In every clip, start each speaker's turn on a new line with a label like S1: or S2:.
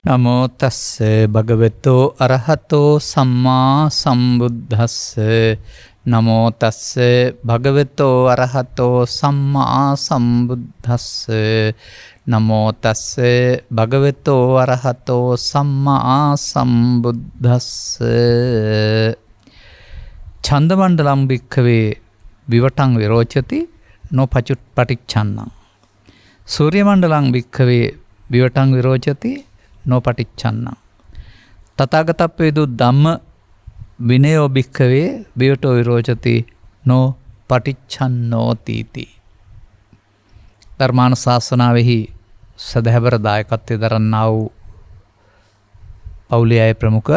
S1: නමෝ තස්ස භගවතෝ අරහතෝ සම්මා සම්බුද්දස්ස නමෝ තස්ස භගවතෝ අරහතෝ සම්මා සම්බුද්දස්ස නමෝ තස්ස භගවතෝ අරහතෝ සම්මා සම්බුද්දස්ස ඡන්දමණ්ඩලම් භික්ඛවේ විවටං විරෝචති නෝ පටිච්චන්නං සූර්යමණ්ඩලම් භික්ඛවේ විවටං විරෝචති නෝ පටිච්චන්නං තථාගතප්පේදු ධම්ම විනයෝ භික්ඛවේ විවටෝ විරෝචති නෝ පටිච්චන්නෝතිති. ධර්මානුශාසනාවෙහි සදහැවර දායකත්වයේ දරන්නා වූ පවුලේ අය ප්‍රමුඛ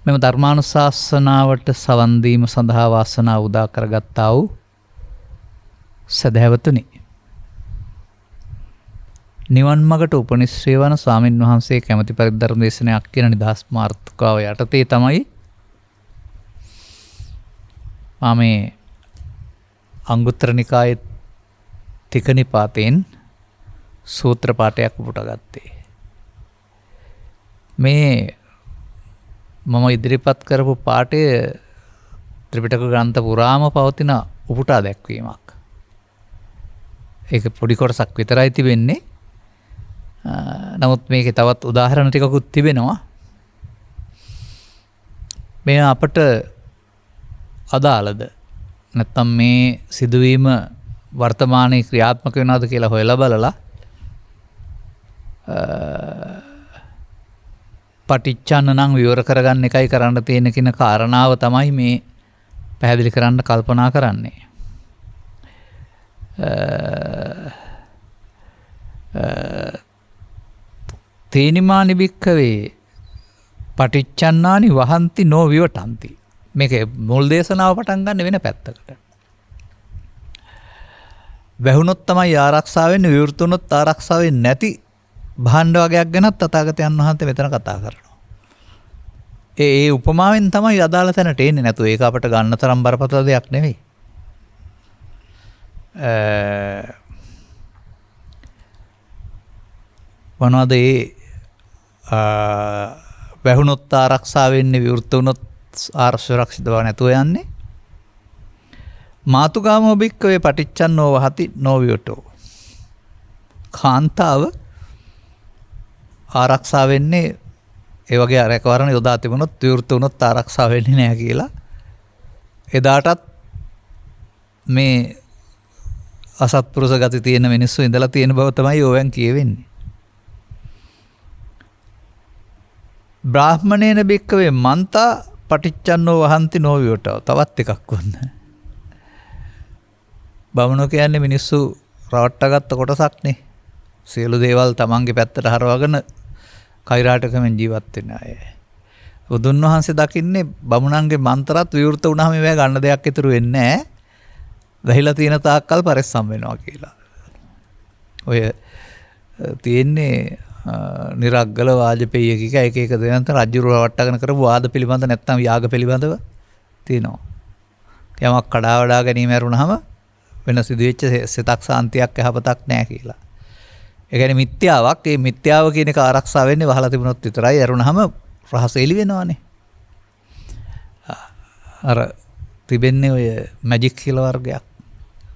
S1: මෙම ධර්මානුශාසනාවට සවන් දීම සඳහා වාසනාව උදා කරගත්තා වූ සදහැවතුනි, නිවන් මගට උපනිශ්‍රේ වන ස්වාමින් වහන්සේ කැමැති පරිදි ධර්ම දේශනාවක් කියන නිදහස් මාර්ථකාව යටතේ තමයි මම මේ අංගුත්තර නිකායේ තික නිපාතෙන් සූත්‍ර පාඨයක් උපුටා ගත්තේ. මේ මම ඉදිරිපත් කරපු පාඨය ත්‍රිපිටක ග්‍රන්ථ පුරාම පවතින උපුටා දැක්වීමක්. ඒක පොඩි කොටසක් විතරයි තිබෙන්නේ. නමුත් මේකේ තවත් උදාහරණ ටිකකුත් තිබෙනවා. මේ අපට අදාළද නැත්නම් මේ සිදුවීම වර්තමානයේ ක්‍රියාත්මක වෙනවද කියලා හොයලා බලලා පටිච්චන්න නම් විවර කරගන්න එකයි කරන්න තියෙන කියන කාරණාව තමයි මේ පැහැදිලි කරන්න කල්පනා කරන්නේ. තේනිමානි භික්ඛවේ පටිච්චන්නානි වහන්ති නෝ විවටಂತಿ. මේක මුල් දේශනාව පටන් ගන්න වෙන පැත්තකට. වැහුනොත් තමයි ආරක්ෂා වෙන්නේ, විවෘත වුනොත් ආරක්ෂා වෙන්නේ නැති භාණ්ඩ වගයක් ගැනත් තථාගතයන් වහන්සේ මෙතන කතා කරනවා. ඒ උපමාවෙන් තමයි අදාළ තැනට එන්නේ. නැතු ඒක අපට ගන්න තරම් බරපතල දෙයක් නෙවෙයි. මොනවද වැහුනොත් ආරක්ෂා වෙන්නේ, විවෘත වුනොත් ආරක්ෂිතව නැතුව යන්නේ. මාතුගාමෝ භික්ඛවේ පටිච්චන්නෝ වහති නෝ විවටෝ. කාන්තාව ආරක්ෂා වෙන්නේ ඒ වගේ රැකවරණ යොදා තිබුණොත් විවෘත වුණොත් ආරක්ෂා වෙන්නේ නැහැ කියලා එදාටත් මේ අසත්පුරුෂ ගති තියෙන මිනිස්සු ඉඳලා තියෙන බව තමයි ඕවෙන් කියවෙන්නේ. බ්‍රාහ්මණේන භික්ඛවේ මන්තා පටිච්චන්නෝ වහන්ති නෝ විවටෝ. තවත් එකක් වුණ. බමුණෝ කියන්නේ මිනිස්සු රවට්ටගත්ත කොටසක් නේ. සියලු දේවල් තමන්ගේ පැත්තට හරවගෙන කෛරාටකමෙන් ජීවත් වෙන අය. බුදුන් වහන්සේ දකින්නේ බමුණන්ගේ මන්තරත් විවෘත වුණාම මේවා ගන්න දෙයක් ඉතුරු වෙන්නේ නැහැ. වැහිලා තියෙන තාක්කල් පරිස්සම් වෙනවා කියලා. ඔය තියෙන්නේ නිරග්ගල වාජපේය කික එක එක දෙනන්ත රජුර රවට්ටගෙන කරපු වාද පිළිබඳ නැත්නම් යාග පිළිබඳව තියෙනවා. යමක් කඩා වඩා ගැනීම ඇරුණාම වෙන සිදුවෙච්ච සිතක් සාන්තියක් යහපතක් නැහැ කියලා. ඒ කියන්නේ මිත්‍යාවක්. ඒ මිත්‍යාව කියන එක ආරක්ෂා වෙන්නේ වහලා තිබුණොත් විතරයි. ඇරුණාම රහස එළි වෙනවානේ. අර තිබෙන්නේ ඔය මැජික් කියලා වර්ගයක්.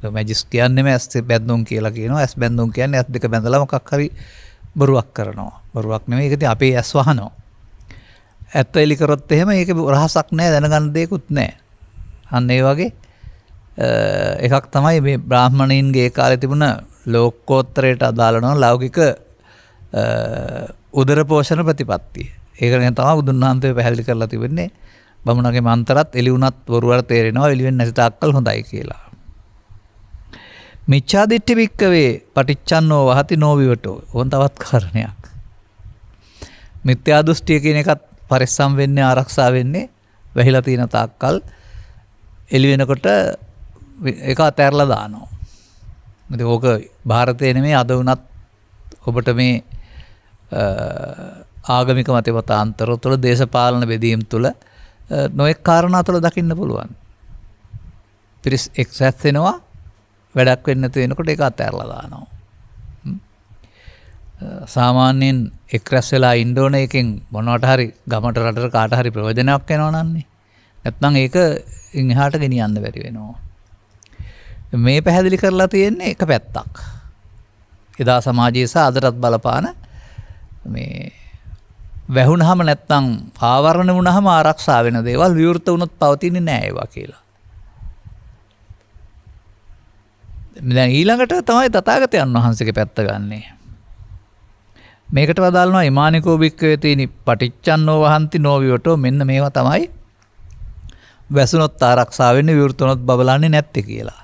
S1: ඒ මැජික් කියන්නේම ඇස් බැඳුම් කියලා කියනවා. ඇස් බැඳුම් කියන්නේ ඇස් දෙක බැඳලා මොකක් හරි බොරුවක් කරනවා. බොරුවක් නෙමෙයි. ඒක ඉතින් අපේ ඇස් වහනවා. ඇත්ත එලි කරොත් එහෙම ඒක රහසක් නැහැ, දැනගන්න දෙයක්වත් නැහැ. අන්න ඒ වගේ එකක් තමයි මේ බ්‍රාහ්මණයින්ගේ ඒ කාලේ තිබුණ ලෝකෝත්තරයට අදාළ නොවන ලෞකික උදර පෝෂණ ප්‍රතිපත්තිය. ඒක ගැන තමයි බුදුන් වහන්සේ පැහැදිලි කරලා තිබෙන්නේ. බමුණගේ මන්තරත් එළි වුණත් වරුවර තේරෙනවා, එළි වෙන්නේ නැති තාක්කල් හොඳයි කියලා. මිච්ඡාදිට්ඨි භික්ඛවේ පටිච්චන්නෝ වහති නෝ විවටෝ. ඕන් තවත් කාරණයක්. මිත්‍යා දෘෂ්ටිය කියන එකත් පරිස්සම් වෙන්නේ, ආරක්ෂා වෙන්නේ වැහිලා තියෙන තාක්කල්. එළි වෙනකොට ඒක අතහැරලා දානවා. ඉතින් ඕක ಭಾರತයේ නෙමෙයි, අද වුණත් ඔබට මේ ආගමික මතමතාන්තර තුළ, දේශපාලන බෙදීම් තුළ නොඑක් කාරණා තුළ දකින්න පුළුවන්. පිරිස් එක්සැස් වෙනවා, වැඩක් වෙන්නේ නැති වෙනකොට ඒක අතහැරලා දානවා. සාමාන්‍යයෙන් එක් රැස් වෙලා ඉන්න ඕන එකෙන් මොනවට හරි ගමට රටට කාට හරි ප්‍රයෝජනයක් වෙනවා නන්නේ. නැත්නම් ඒක එහාට ගෙනියන්න බැරි වෙනවා. මේ පැහැදිලි කරලා තියෙන්නේ එක පැත්තක්. එදා සමාජයේ සහ අදටත් බලපාන මේ වැහුණාම නැත්නම් ආවරණ වුණාම ආරක්ෂා වෙන දේවල් විවෘත වුණොත් පවතින්නේ නැහැ ඒවා කියලා. දැන් ඊළඟට තමයි තථාගතයන් වහන්සේගේ පැත්ත ගන්නෙ. මේකට වදාළනවා ඉමානිකෝ භික්ඛවේ තීනි පටිච්චන්නෝ වහන්ති නොවිවටෝ මෙන්න මේවා තමයි වැසුනොත් ආරක්ෂා වෙන්නේ විවෘත වුණොත් බබලන්නේ නැත්තේ කියලා.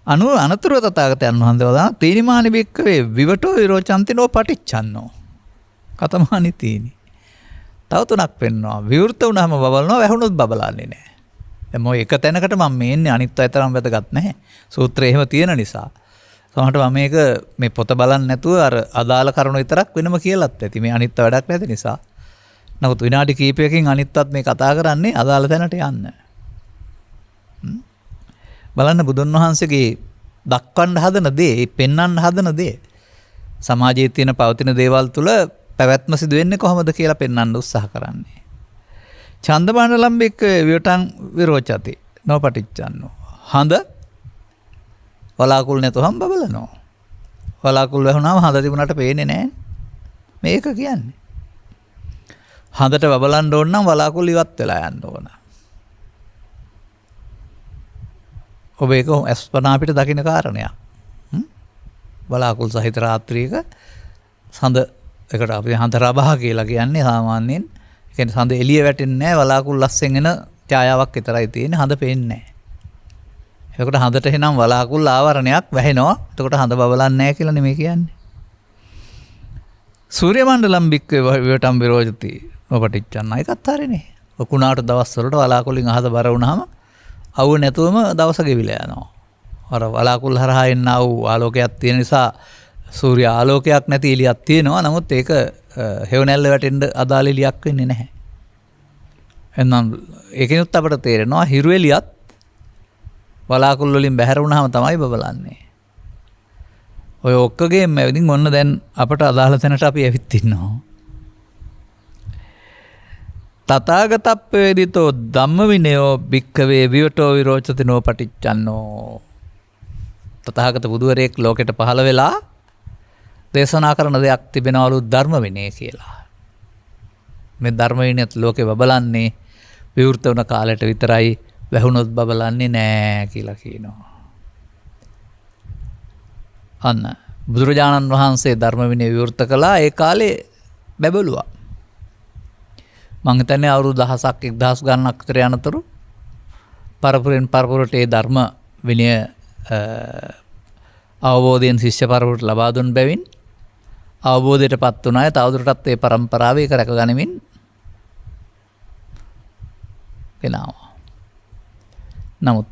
S1: අනතුරුව තථාගතයන් වහන්සේ වදාළා තීනිමානි භික්ඛවේ විවටෝ විරෝචන්ති නෝ පටිච්චන්නෝ. කතමානි තීනි. තව තුනක් පෙන්නවා. විවෘත වුණාම බබලනවා වැහුනොත් බබලන්නේ නැහැ. දැන් මොයි එක තැනකට මම මේ ඉන්නේ අනිත් අය තරම් වැදගත් නැහැ. සූත්‍රය එහෙම තියෙන නිසා. සමහරට මම මේක මේ පොත බලන්නේ නැතුව අර අදාළ කරුණු විතරක් වෙනම කියලාත් ඇති. මේ අනිත් වැඩක් නැති නිසා. නමුත් විනාඩි කිහිපයකින් අනිත්වත් මේ කතා කරන්නේ අදාළ තැනට යන්න. බලන්න බුදුන් වහන්සේගේ දක්වන්න හදන දේ, පෙන්වන්න හදන දේ සමාජයේ තියෙන පවතින දේවල් තුල පැවැත්ම සිදු වෙන්නේ කොහොමද කියලා පෙන්වන්න උත්සාහ කරන්නේ. ඡන්දමානලම්බික විවටං විරෝචති නොපටිච්චන්නෝ. හඳ වලාකුළු නැතුවම බබලනවා. වලාකුළු වැහුණාම හඳ තිබුණාට පේන්නේ නැහැ. මේක කියන්නේ. හඳට බබලන්න ඕන නම් වලාකුළු ඉවත් වෙලා යන්න ඕන. ඔබ ඒක අස්පනා අපිට දකින්න කාරණයක්. වලාකුළු සහිත රාත්‍රියක සඳ එකට අපි හඳ රබහ කියලා කියන්නේ සාමාන්‍යයෙන් ඒ කියන්නේ සඳ එළිය වැටෙන්නේ නැහැ වලාකුළු ලස්සෙන් එන ඡායාවක් විතරයි තියෙන්නේ හඳ පේන්නේ නැහැ. එතකොට හඳට එනම් වලාකුළු ආවරණයක් වැහෙනවා. එතකොට හඳ බබලන්නේ නැහැ කියලා නෙමෙයි කියන්නේ. සූර්ය මණ්ඩලම් බික්කේ විවටම් විරෝජති නොපටිච්චන්න. ඒකත් හරිනේ. කුණාට දවස් වලට වලාකුළුෙන් අහස බර වුණාම අවු නැතුවම දවස ගෙවිලා යනවා. අර වලාකුළු හරහා එන ආවු ආලෝකයක් තියෙන නිසා සූර්ය ආලෝකයක් නැති එළියක් තියෙනවා. නමුත් ඒක හේවණැල්ල වැටෙන්න අදාළ එළියක් වෙන්නේ නැහැ. එහෙනම් ඒකෙනුත් අපට තේරෙනවා හිරු එළියත් වලාකුළු වලින් බැහැර වුණාම තමයි බබලන්නේ. ඔය ඔක්කොගේම ඉතින් ඔන්න දැන් අපට අදාළ තැනට අපි ඇවිත් ඉන්නවා. තථාගතප්පේදිතෝ ධම්ම විනයෝ භික්ඛවේ විවටෝ විරෝචති නෝ පටිච්චන්නෝ. තථාගත බුදුවරයෙක් ලෝකෙට පහළ වෙලා දේශනා කරන දෙයක් තිබෙනවලු ධර්ම විනය කියලා. මේ ධර්ම විනයත් ලෝකේ බබලන්නේ විවෘත වුණ කාලයට විතරයි. වැහුනොත් බබලන්නේ නෑ කියලා කියනවා. අන්න බුදුරජාණන් වහන්සේ ධර්ම විනය විවෘත කළා ඒ කාලේ බැබළුවා. මං හිතන්නේ අවුරුදු 1000ක් 1000 ගණනක් විතර යනතුරු පරපුරෙන් පරපුරට ඒ ධර්ම විනය අවබෝධයෙන් ශිෂ්‍ය පරපුරට ලබා දුන් බැවින් අවබෝධයටපත් වුණ අය තවදුරටත් ඒ પરම්පරාව ඒක රැකගනිමින් එනවා. නමුත්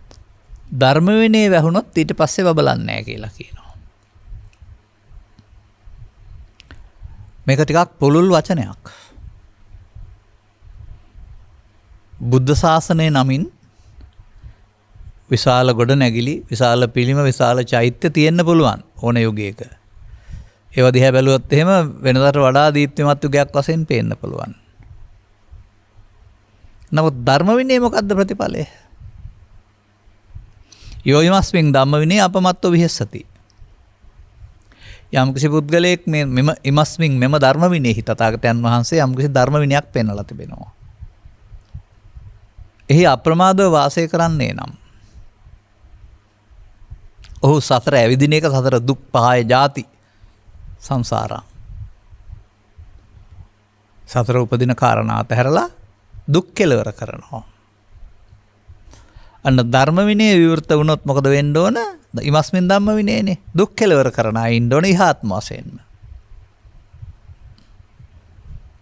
S1: ධර්ම විනය වැහුනොත් ඊට පස්සේ බබලන්නේ නැහැ කියලා කියනවා. මේක ටිකක් පුළුල් වචනයක්. බුද්ධ ශාසනය නමින් විශාල ගොඩනැගිලි, විශාල පිළිම, විශාල චෛත්‍ය තියෙන්න පුළුවන් ඕන යුගයක. ඒව දිහා බැලුවොත් එහෙම වෙනදාට වඩා දීප්තිමත් යුගයක් වශයෙන් පේන්න පුළුවන්. නමුත් ධර්ම විනය මොකද්ද ප්‍රතිඵලය? යෝ ීමස්මින් ධම්ම විනය අපමත්තෝ විහෙස්සති. යම්කිසි පුද්ගලයෙක් මෙම ීමස්මින් මෙම ධර්ම විනයෙහි තථාගතයන් වහන්සේ යම්කිසි ධර්ම විනයක් පෙන්වලා තිබෙනවා. එහි අප්‍රමාදව වාසය කරන්නේ නම් ඔහු සතර ඇවිදින එක සතර දුක් පහය ජාති සංසාරා. සතර උපදින කාරණා අතහැරලා දුක් කෙලවර කරනවා. අන්න ධර්ම විනය විවෘත වුණොත් මොකද වෙන්න ඕන? ීමස්මින් ධම්ම විනයනේ. දුක් කෙලවර කරන අය ඉන්න ඕන ඉහාත්ම වශයෙන්ම.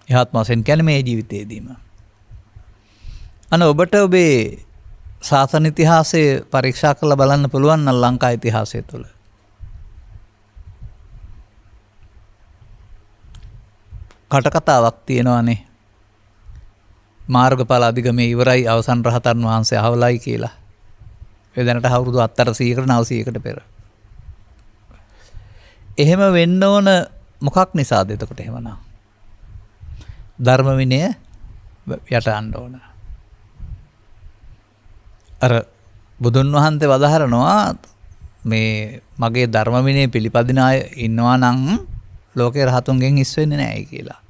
S1: ඉහාත්ම වශයෙන් කියන්නේ මේ ජීවිතේදීම. අන්න ඔබට ඔබේ ශාසන ඉතිහාසය පරීක්ෂා කරලා බලන්න පුළුවන් නම් ලංකා ඉතිහාසය තුළ. කටකතාවක් තියෙනවානේ. මාර්ගඵල අධිගමේ ඉවරයි අවසන් රහතන් වහන්සේ අහවලයි කියලා. ඒ දැනට අවුරුදු 800කට 900කට පෙර. එහෙම වෙන්න ඕන මොකක් නිසාද එතකොට එහෙමනම්? ධර්ම විනය යට යන්න ඕන. අර බුදුන් වහන්සේ වදාහරනවා මේ මගේ ධර්ම විනය පිළිපදින අය ඉන්නවා නම් ලෝකේ රහතුන්ගෙන් හිස් වෙන්නේ නැහැ කියලා.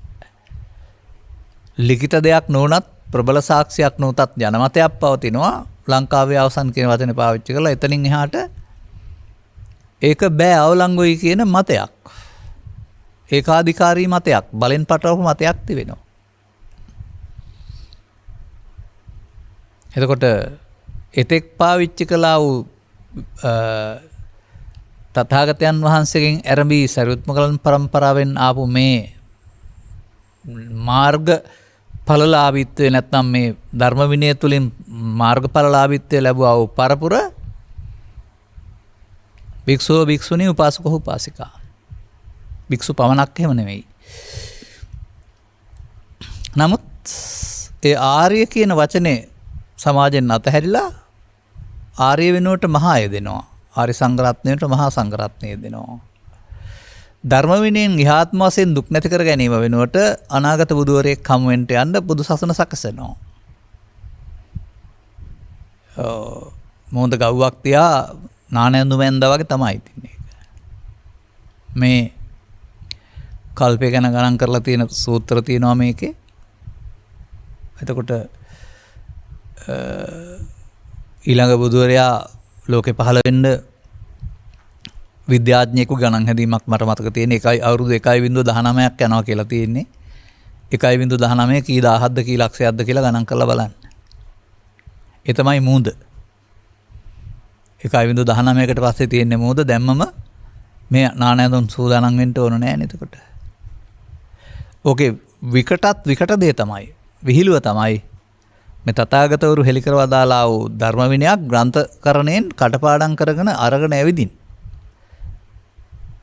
S1: ලිඛිත දෙයක් නොවුනත් ප්‍රබල සාක්ෂියක් නොවුනත් ජනමතයක් පවතිනවා. ලංකාවේ අවසන් කියන වචනේ පාවිච්චි කරලා එතනින් එහාට ඒක බෑ අවලංගුයි කියන මතයක්. ඒකාධිකාරී මතයක්, බලෙන් පටවපු මතයක් තිබෙනවා. එතකොට එතෙක් පාවිච්චි කළා වූ තථාගතයන් වහන්සේගෙන් ඇරඹී සරියුත් මොග්ගලන් පරම්පරාවෙන් ආපු මේ මාර්ග ඵලලාභීත්වය නැත්නම් මේ ධර්ම විනය තුලින් මාර්ගඵලලාභීත්වය ලැබුවා වූ පරපුර භික්ෂුව භික්ෂුණී උපාසක උපාසිකා. භික්ෂු පමණක් එහෙම නෙවෙයි. නමුත් ඒ ආර්ය කියන වචනේ සමාජයෙන් අතහැරිලා ආර්ය වෙනුවට මහා යෙදෙනවා. ආර්ය සංඝරත්නයට මහා සංඝරත්නය යෙදෙනවා. ධර්ම විනයෙන් ඉහාත්ම වශයෙන් දුක් නැති කර ගැනීම වෙනුවට අනාගත බුදුවරයෙක් හමු වෙන්න යන්න බුදු සසුන සකසනවා. මොහොත ගව්වක් තියා නානැඳු මැන්දා වගේ තමයි තින්නේ. මේ කල්පය ගැන ගණන් කරලා තියෙන සූත්‍ර තියෙනවා මේකේ. එතකොට ඊළඟ බුදුවරයා ලෝකේ පහළ වෙන්න විද්‍යාඥයෙකු ගණන් හැදීමක් මට මතක තියෙන එකයි අවුරුදු 1.19ක් යනවා කියලා තියෙන්නේ. 1.19 කී දහහක්ද කී ලක්ෂයක්ද කියලා ගණන් කරලා බලන්න. ඒ තමයි මූද. 1.19කට පස්සේ තියෙන්නේ මූද. දැම්මම මේ නානෑඳුන් සූදානම් වෙන්න ඕන නෑ නේද එතකොට. ඕකේ විකට දේ තමයි. විහිළුව තමයි මේ තථාගතවරු හෙළි කරව දාලා වූ ධර්ම විනයක් ග්‍රන්ථකරණයෙන් කටපාඩම් කරගෙන අරගෙන ඇවිදින්.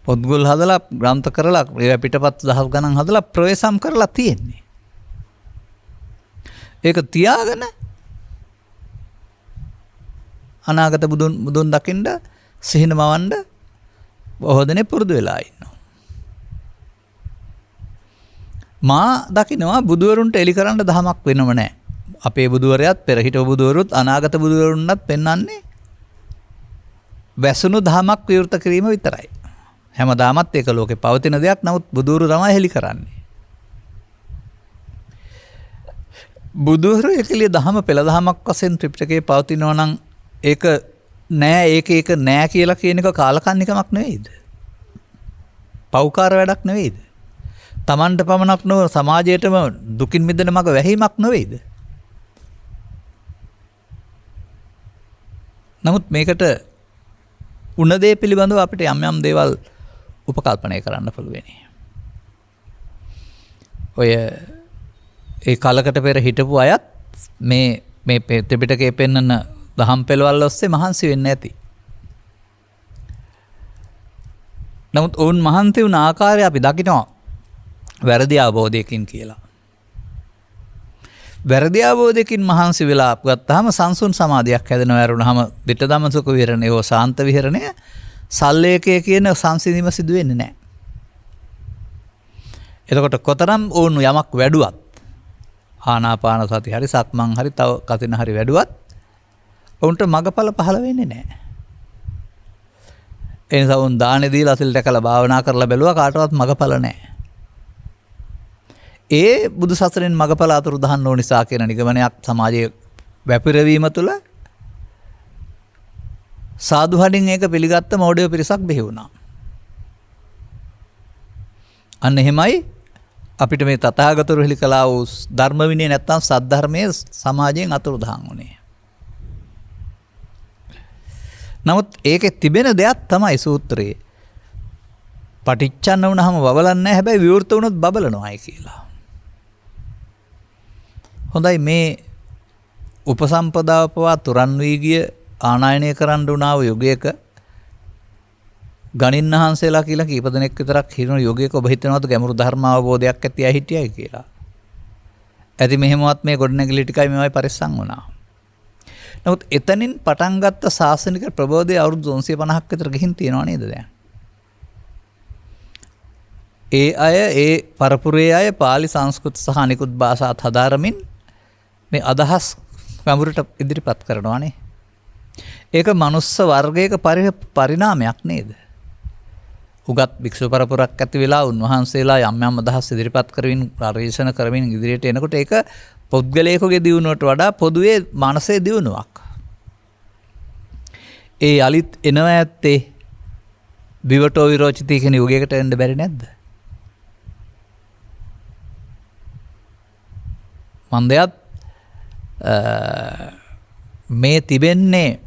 S1: පොත්ගුල් හදලා ග්‍රන්ථ කරලා ඒ පිටපත් දහස් ගණන් හදලා ප්‍රවේශම් කරලා තියෙන්නේ. ඒක තියාගෙන අනාගත බුදුන් දකින්න සිහින මවන්න බොහෝ දෙනෙක් පුරුදු වෙලා ඉන්නවා. මා දකින්නවා බුදුවරුන්ට එලි කරන්න දහමක් වෙනව නැහැ. අපේ බුදුවරයාත් පෙර හිටපු බුදුවරුත් අනාගත බුදුවරුන්වත් පෙන්වන්නේ වැසුණු දහමක් විවෘත කිරීම විතරයි. හැමදාමත් ඒක ලෝකේ පවතින දෙයක්. නමුත් බුදුවරු තමයි හෙලි කරන්නේ. බුදුවරු එකලිය දහම පෙළ දහමක් වශයෙන් ත්‍රිපිටකයේ පවතිනවා නම් ඒක නෑ ඒක නෑ කියලා කියන එක කාලකන්නිකමක් නෙවෙයිද? පෞකාර වැඩක් නෙවෙයිද? Tamanට පමණක් නොව සමාජයටම දුකින් මිදෙන මඟ වැහිමක් නෙවෙයිද? නමුත් මේකට උණ දේ පිළිබඳව අපිට යම් යම් දේවල් උපකල්පනය කරන්න පුළුවන්. ඔය ඒ කාලකට පෙර හිටපු අයත් මේ ත්‍රිපිටකයේ පෙන්වන දහම් පෙළවල් ඔස්සේ මහන්සි වෙන්නේ නැති. නමුත් ඔවුන් මහන්සි වුණ ආකාරය අපි දකිනවා වැරදි අවබෝධයකින් කියලා. වැරදි අවබෝධයකින් මහන්සි වෙලා ගත්තාම සංසුන් සමාධියක් හැදෙනවා. වරුණාම ditta dhamma sukha විහරණය හෝ සාන්ත විහරණය සල්ලේකය කියන සංසිඳීම සිදු වෙන්නේ නැහැ. එතකොට කොතරම් ඕන යමක් වැඩුවත් ආනාපාන සති හරි සක්මන් හරි තව කතින හරි වැඩුවත් ඔවුන්ට මගඵල පහළ වෙන්නේ නැහැ. ඒ නිසා උන් දානේ දීලා අසිල් දැකලා භාවනා කරලා බැලුවා කාටවත් මගඵල නැහැ. ඒ බුදු සසරෙන් මගඵල අතුරු දහන්න ඕන නිසා කියන නිගමනයක් සමාජයේ වැපිරවීම තුළ සාදුහඩින් ඒක පිළිගත්ත මෝඩය පිරිසක් බිහි වුණා. අන්න එහෙමයි අපිට මේ තථාගතවරු හෙළි කළා වූ ධර්ම විනය නැත්තම් සද්ධර්මයේ සමාජයෙන් අතුරුදහන් වුණේ. නමුත් ඒකේ තිබෙන දෙයක් තමයි සූත්‍රයේ. පටිච්චන්න වුණාම බබලන්නේ නැහැ. හැබැයි විවෘත වුණොත් බබලනවායි කියලා. හොඳයි මේ උපසම්පදාව පවා තුරන් වී ගිය ආනායනය කරන්න උනා වූ යුගයක ගණින්හන්සේලා කියලා කීප දෙනෙක් විතරක් හිරුණු යුගයක ඔබ හිතනවාද ගැඹුරු ධර්ම අවබෝධයක් ඇති අය හිටියයි කියලා? ඇති මෙහෙමවත් මේ ගොඩනැගිලි ටිකයි මේවයි පරිස්සම් වුණා. නමුත් එතනින් පටන් ගත්ත ශාසනික ප්‍රබෝධය අවුරුදු 250ක් විතර ගිහින් තියෙනව නේද දැන්? ඒ අය ඒ පරපුරේ අය පාලි සංස්කෘත සහ අනිකුත් භාෂාත් හදාරමින් මේ අදහස් ගැඹුරට ඉදිරිපත් කරනවානේ. ඒක මනුස්ස වර්ගයක පරිණාමයක් නේද? උගත් භික්ෂු පරපුරක් ඇති වෙලා උන්වහන්සේලා යම් යම් අදහස් ඉදිරිපත් කරමින් පරිශන කරමින් ඉදිරියට එනකොට ඒක පුද්ගලයෙකුගේ දියුණුවට වඩා පොදුවේ මානසික දියුණුවක්. ඒ යලිත් එනවා ඇත්තේ විවටෝ විරෝචිතී කියන යුගයකට එන්න බැරි නැද්ද? මන්දයත් මේ තිබෙන්නේ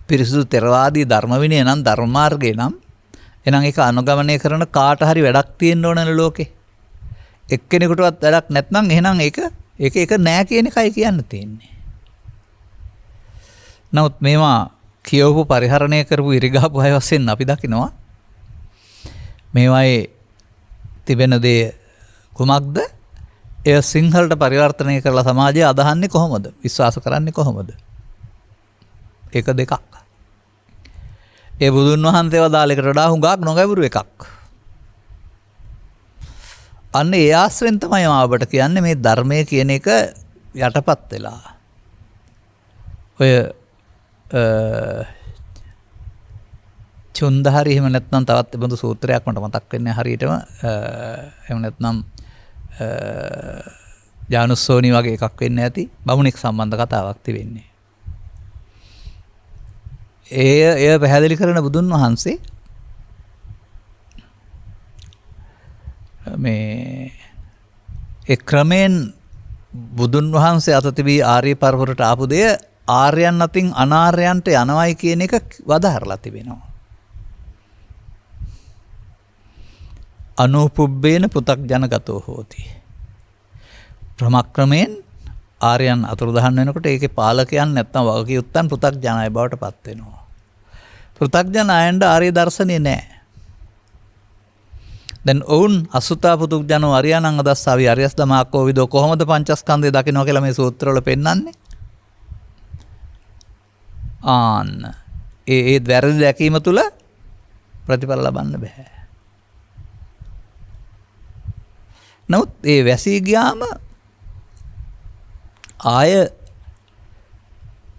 S1: පිරිසුදු තරවාදී ධර්ම විනය නම් ධර්ම මාර්ගය නම් එහෙනම් ඒක අනුගමනය කරන කාට හරි වැඩක් තියෙන්න ඕනනේ ලෝකේ. එක්කෙනෙකුටවත් වැඩක් නැත්නම් එහෙනම් ඒක නෑ කියන එකයි කියන්න තියෙන්නේ. නමුත් මේවා කියවපු පරිහරණය කරපු ඉරිගාපු අය වශයෙන් අපි දකිනවා මේවායේ තිබෙන දේ කුමක්ද? එය සිංහලට පරිවර්තනය කරලා සමාජය අදහන්නේ කොහොමද? විශ්වාස කරන්නේ කොහොමද? ඒක දෙකක්. ඒ බුදුන් වහන්සේ වදාළේකට වඩා හුඟක් නොගැඹුරු එකක්. අන්න ඒ ආශ්‍රෙන් තමයි අපට කියන්නේ මේ ධර්මය කියන එක යටපත් වෙලා. ඔය චුන්දහරි එහෙම නැත්නම් තවත් බඳු සූත්‍රයක් මට මතක් වෙන්නේ හරියටම එහෙම නැත්නම් ජානුස්සෝනි වගේ එකක් වෙන්න ඇති බමුණෙක් සම්බන්ධ කතාවක් තිබෙන්නේ. එය පැහැදිලි කරන බුදුන් වහන්සේ මේ ඒ ක්‍රමෙන් බුදුන් වහන්සේ අත තිබී ආර්ය පරපුරට ආපු දෙය ආර්යයන් අතින් අනාර්යයන්ට යනවයි කියන එක වදාහරලා තිබෙනවා. අනුපුබ්බේන පෘථග්ජනගතෝ හෝති. ක්‍රමක්‍රමයෙන් ආර්යයන් අතුරුදහන් වෙනකොට ඒකේ පාලකයන් නැත්නම් වගකියුත්තන් පෘථග්ජනයි බවට පත් වෙනවා. පෘථග්ජන අයන්ට ආර්ය දර්ශනේ නැහැ. දැන් ඔවුන් අසුතා පුදුජනෝ අරියානං අදස්සාවි අරියස් දමාකෝ විදෝ කොහොමද පංචස්කන්ධය දකිනවා කියලා මේ සූත්‍රවල පෙන්නන්නේ. ඒ වැරදි දැකීම තුළ ප්‍රතිඵල ලබන්න බෑ. නමුත් ඒ වැසී ගියාම ආය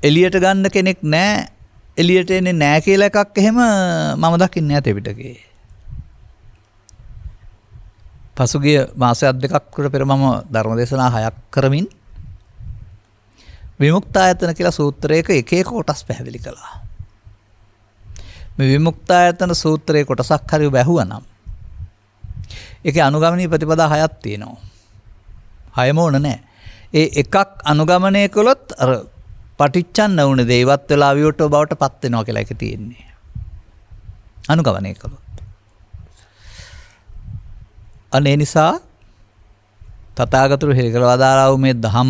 S1: එළියට ගන්න කෙනෙක් නැහැ. එළියට එන්නේ නැහැ කියලා එකක් එහෙම මම දකින්නේ නැහැ ත්‍රිපිටකේ. පසුගිය මාසයක් දෙකක් පෙර මම ධර්මදේශනා 6ක් කරමින් විමුක්තායතන කියලා සූත්‍රයක එක එක කොටස් පැහැදිලි කළා. මේ විමුක්තායතන සූත්‍රයේ කොටසක් හරි ඔබ ඇහුවා නම් ඒකේ අනුගමනීය ප්‍රතිපදා 6ක් තියෙනවා. 6ම ඕන නැහැ. ඒ එකක් අනුගමනය කළොත් අර පටිච්චන්න වුණ දේ ඉවත් වෙලා විවටෝ බවට පත් වෙනවා කියලා ඒක තියෙන්නේ. අනුගමනය කළොත්. අනේ නිසා තථාගතතුරු හේකල වදාරා වූ මේ දහම්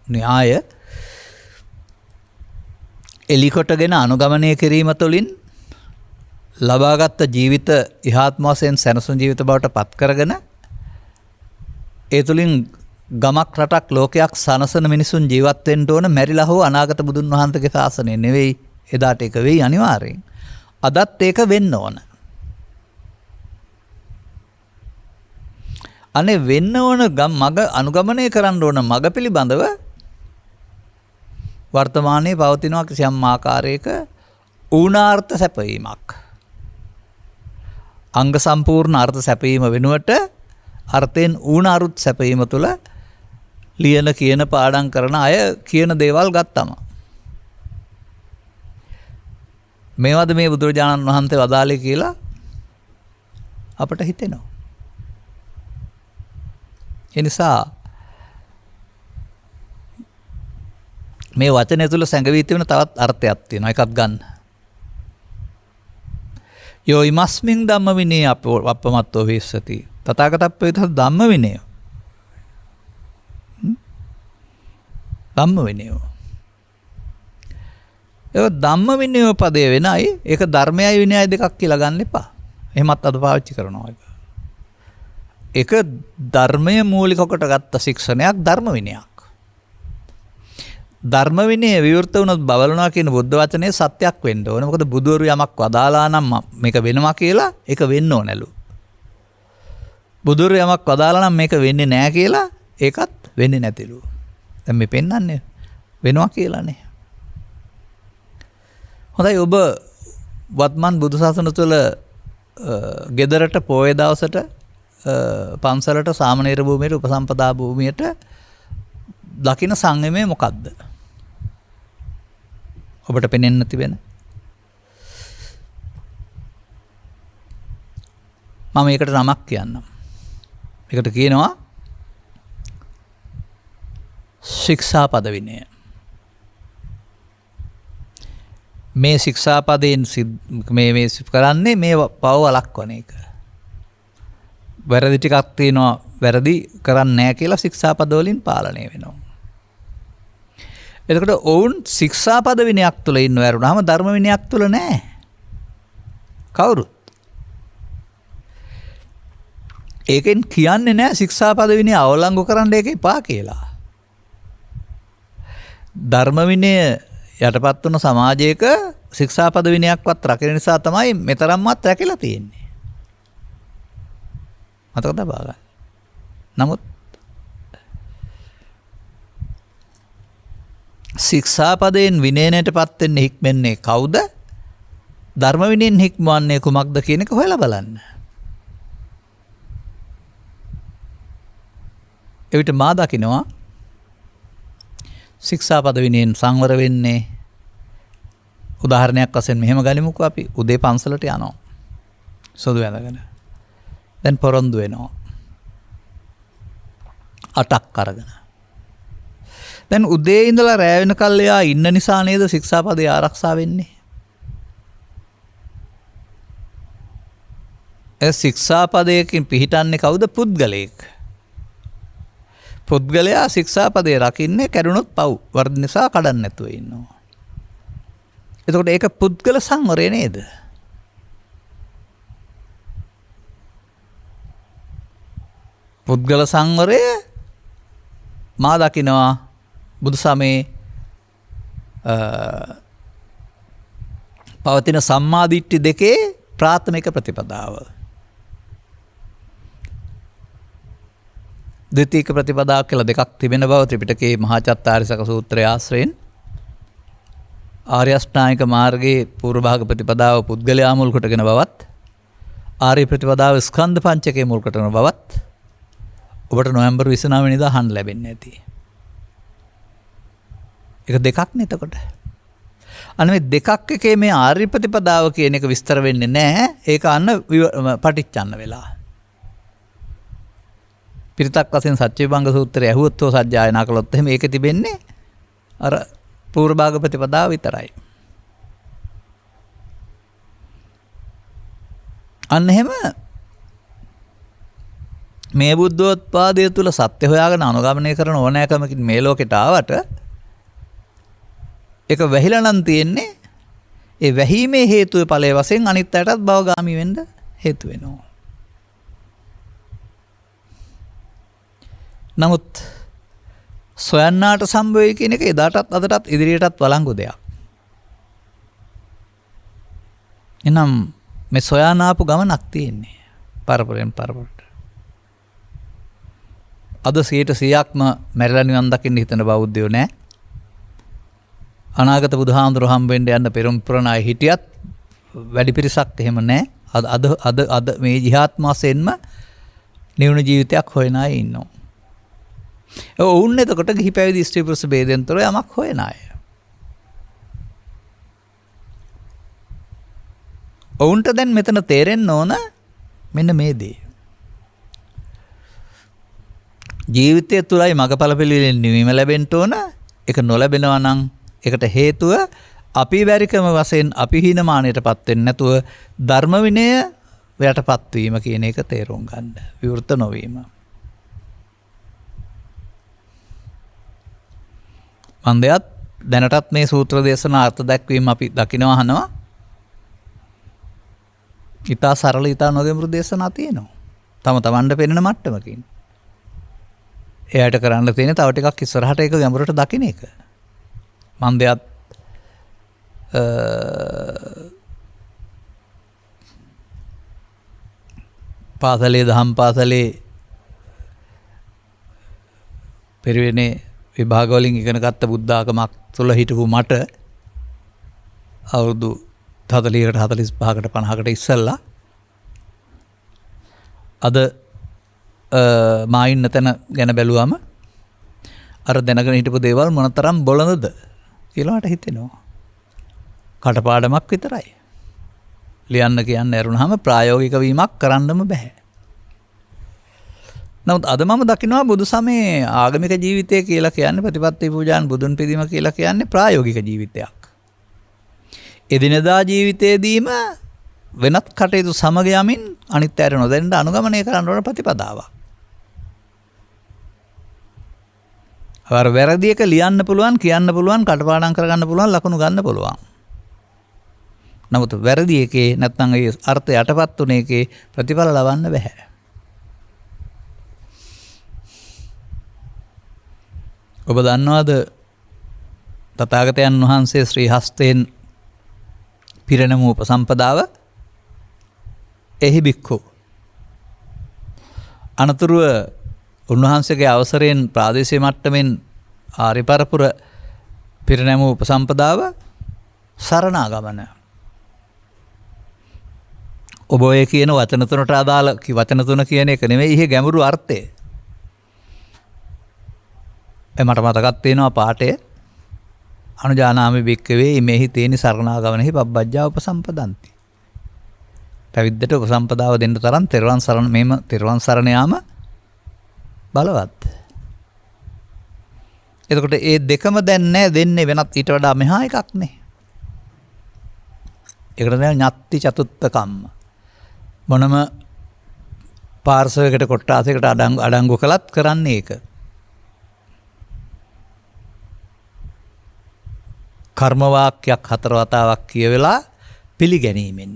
S1: න්‍යාය එලිකොටගෙන අනුගමනය කිරීම තුළින් ලබාගත් ජීවිත ඉහාත්ම වශයෙන් සැනසුණු ජීවිත බවට පත් කරගෙන ඒ තුළින් ගමක් රටක් ලෝකයක් සනසන මිනිසුන් ජීවත් වෙන්න ඕන මැරිලා හෝ අනාගත බුදුන් වහන්සේගේ ශාසනය නෙවෙයි එදාට ඒක වෙයි අනිවාර්යෙන්. අදත් ඒක වෙන්න ඕන. අනේ වෙන්න ඕන මග අනුගමනය කරන්න ඕන මග පිළිබඳව වර්තමානයේ පවතිනවා කිසියම් ආකාරයක ඌනාර්ථ සැපයීමක්. අංග සම්පූර්ණ අර්ථ සැපයීම වෙනුවට අර්ථයෙන් ඌනාරුත් සැපයීම තුළ ලියන කියන පාඩම් කරන අය කියන දේවල් ගත්තම මේවද මේ බුදුරජාණන් වහන්සේ වදාළේ කියලා අපට හිතෙනවා. ඒ නිසා මේ වචනය තුළ සැඟවී තිබෙන තවත් අර්ථයක් තියෙනවා. එකක් ගන්න. යෝ ඉමස්මින් ධම්ම විනය අපමත්තෝ විස්සති. තථාගතප්පේත ධම්ම විනය. ධම්ම විනය. ඒ ධම්ම විනය පදේ වෙනයි. ඒක ධර්මයයි විනයයි දෙකක් කියලා ගන්න එපා. එහෙමත් අද පාවිච්චි කරනවා ඒක. ඒක ධර්මය මූලික කොට ගත්ත ශික්ෂණයක් ධර්ම විනයක්. ධර්ම විනය විවෘත වුණොත් බවලනවා කියන බුද්ධ වචනේ සත්‍යක් වෙන්න ඕනේ. මොකද බුදුවරු යමක් වදාලා නම් මේක වෙනවා කියලා ඒක වෙන්න ඕනලු. බුදුර යමක් වදාලා නම් මේක වෙන්නේ නැහැ කියලා ඒකත් වෙන්නේ නැතිලු. දැන් මේ පෙන්වන්නේ වෙනවා කියලානේ. හොඳයි ඔබ වත්මන් බුදුසසුන තුළ ගෙදරට පොයේ දවසට පන්සලට සාමණේර භූමියට උපසම්පදා භූමියට දකින්න සංයමය මොකද්ද? ඔබට පෙනෙන්න තිබෙන මම මේකට නමක් කියන්නම්. මේකට කියනවා ශික්ෂාපද විනය. මේ ශික්ෂාපදයෙන් මේ කරන්නේ මේ පව වළක්වන එක. වැරදි ටිකක් තියෙනවා වැරදි කරන්නේ නැහැ කියලා ශික්ෂාපද වලින් පාලනය වෙනවා. එතකොට ඔවුන් ශික්ෂාපද විනයක් තුල ඉන්න වැරුණාම ධර්ම විනයක් තුල නැහැ. කවුරුත්. ඒකෙන් කියන්නේ නැහැ ශික්ෂාපද විනය අවලංගු කරන්න ඒක එපා කියලා. ධර්ම විනය යටපත් වුණ සමාජයක ශික්ෂාපද විනයක්වත් රකින නිසා තමයි මෙතරම්වත් රැකිලා තියෙන්නේ. මතක තබා ගන්න. නමුත් ශික්ෂාපදයෙන් විනයනයටපත් වෙන්න හික්මන්නේ කවුද? ධර්ම විනයෙන් හික්මවන්නේ කුමක්ද කියන එක හොයලා බලන්න. එවිට මා දකිනවා ශික්ෂාපද විනයෙන් සංවර වෙන්නේ උදාහරණයක් වශයෙන් මෙහෙම ගනිමුකෝ අපි උදේ පන්සලට යනවා. සුදු වැඳගෙන. දැන් පොරොන්දු වෙනවා. 8ක් අරගෙන. දැන් උදේ ඉඳලා රෑ වෙනකල් එයා ඉන්න නිසා නේද ශික්ෂාපදේ ආරක්ෂා වෙන්නේ? ඒ ශික්ෂාපදයකින් පිළිටන්නේ කවුද? පුද්ගලයෙක්. පුද්ගලයා ශික්ෂාපදේ රකින්නේ කැඩුනොත් පව් වර්ධ නිසා කඩන්න නැතුව ඉන්නවා. එතකොට ඒක පුද්ගල සංවරය නේද? පුද්ගල සංවරය මා දකිනවා බුදුසමයේ පවතින සම්මාදිට්ඨි දෙකේ ප්‍රාථමික ප්‍රතිපදාව. ද්විතීක ප්‍රතිපදාව කියලා දෙකක් තිබෙන බව ත්‍රිපිටකයේ මහා චත්තාරිසක සූත්‍රය ආශ්‍රයෙන් ආර්ය අෂ්ටාංගික මාර්ගයේ පූර්ව භාග ප්‍රතිපදාව පුද්ගලයා මුල් කොටගෙන බවත් ආර්ය ප්‍රතිපදාව ස්කන්ධ පංචකයේ මුල් කොටගෙන බවත් ඔබට නොවැම්බර් 29 වෙනිදා අහන්න ලැබෙන්නේ නැති. ඒක දෙකක් නේ එතකොට. අන්න මේ දෙකක් එකේ මේ ආර්ය ප්‍රතිපදාව කියන එක විස්තර වෙන්නේ නැහැ. ඒක අන්න පටිච්චන්න වෙලා. පිරිතක් වශයෙන් සත්‍යවිභංග සූත්‍රය ඇහුවොත් හෝ සජ්ජායනා කළොත් එහෙම ඒකේ තිබෙන්නේ අර පූර්ව භාග ප්‍රතිපදාව විතරයි. අන්න එහෙම මේ බුද්ධෝත්පාදය තුල සත්‍ය හොයාගෙන අනුගමනය කරන ඕනෑකමකින් මේ ලෝකෙට ආවට ඒක වැහිලා නම් තියෙන්නේ ඒ වැහිීමේ හේතුව ඵලයේ වශයෙන් අනිත් අයටත් භවගාමී වෙන්න හේතු වෙනවා. නමුත් සොයන්නාට සම්භවය කියන එක එදාටත් අදටත් ඉදිරියටත් වළංගු දෙයක්. එනම් මේ සොයන ආපු ගමනක් තියෙන්නේ පරපරෙන් පරපරට. අද 100%ක්ම මැරිලා නිවන් දකින්න හිතන බෞද්ධයෝ නෑ. අනාගත බුදුහාමුදුරුවෝ හම්බෙන්න යන්න පෙරම් පුරණ අය හිටියත් වැඩි පිරිසක් එහෙම නෑ. අද මේ ජීහාත්ම වශයෙන්ම නිවුණු ජීවිතයක් හොයන අය ඉන්නවා. ඔවුන් එතකොට ගිහි පැවිදි ස්ත්‍රී පුරුෂ ભેදයෙන් තොර යමක් හොයන අය. ඔවුන්ට දැන් මෙතන තේරෙන්න ඕන මෙන්න මේ දේ. ජීවිතය තුලයි මගපල පිළිවෙලින් නිවීම ලැබෙන්න ඕන. ඒක නොලැබෙනවා නම් ඒකට හේතුව අපි බැරිකම වශයෙන් අපි හීනමානයටපත් වෙන්නේ නැතුව ධර්ම විනය යටපත් වීම කියන එක තේරුම් ගන්න. විවෘත නොවීම. මන්දයත් දැනටත් මේ සූත්‍ර දේශනා අර්ථ දැක්වීම අපි දකිනවා අහනවා. ඊටා සරල ඊටා නොගැඹුරු දේශනා තියෙනවා. තම තමන්ට පෙනෙන මට්ටමකින්. එයාට කරන්න තියෙන තව ටිකක් ඉස්සරහට ඒක ගැඹුරට දකින්න එක. මන්දයත් පාසලේ දහම් පාසලේ පෙරවෙනේ විභාග වලින් ඉගෙන ගත්ත බුද්ධ ආගමක් තුළ හිටපු මට අවුරුදු 40කට 45කට 50කට ඉස්සෙල්ලා අද මා ඉන්න තැන ගැන බැලුවම අර දැනගෙන හිටපු දේවල් මොනතරම් බොළඳද කියලා මට හිතෙනවා. කටපාඩමක් විතරයි. ලියන්න කියන්න ඇරුණාම ප්‍රායෝගික වීමක් කරන්නම බෑ. නමුත් අද මම දකිනවා බුදු සමයේ ආගමික ජීවිතය කියලා කියන්නේ ප්‍රතිපත්ති පූජාන් බුදුන් පිදීම කියලා කියන්නේ ප්‍රායෝගික ජීවිතයක්. එදිනෙදා ජීවිතයේදීම වෙනත් කටයුතු සමග යමින් අනිත් අයට නොදැන්න අනුගමනය කරන්න ඕන ප්‍රතිපදාවක්. අර වැරදි එක ලියන්න පුළුවන්, කියන්න පුළුවන්, කටපාඩම් කරගන්න පුළුවන්, ලකුණු ගන්න පුළුවන්. නමුත් වැරදි එකේ නැත්නම් ඒ අර්ථය යටපත් උන එකේ ප්‍රතිඵල ලබන්න බෑ. ඔබ දන්නවද තථාගතයන් වහන්සේ ශ්‍රී හස්තයෙන් පිරෙනමු උපසම්පදාව එහි බික්ඛු අනතුරුව උන්වහන්සේගේ අවසරයෙන් ප්‍රාදේශීය මට්ටමින් ආර්ය පරපුර පිරිනැමූ උපසම්පදාව සරණාගමන. ඔබ ඔය කියන වචන තුනට අදාළ වචන තුන කියන එක නෙමෙයි ඉහි ගැඹුරු අර්ථය. මට මතකක් තියෙනවා පාඨය අනුජානාමි භික්ඛවේ ඉමේහි තේනි සරණාගමනෙහි පබ්බජ්ජා උපසම්පදන්ති. පැවිද්දට උපසම්පදාව දෙන්න තරම් තෙරුවන් සරණ මේම තෙරුවන් සරණ යාම බලවත්. එතකොට ඒ දෙකම දැන් නැහැ දෙන්නේ වෙනත් ඊට වඩා මෙහා එකක් නේ. ඒකට තමයි ඤත්ති චතුත්ථ කම්ම. මොනම පාර්ශවයකට කොට්ටාසයකට අඩංගු කළත් කරන්නේ ඒක. කර්ම වාක්‍යයක් 4 වතාවක් කියවලා පිළිගැනීමෙන්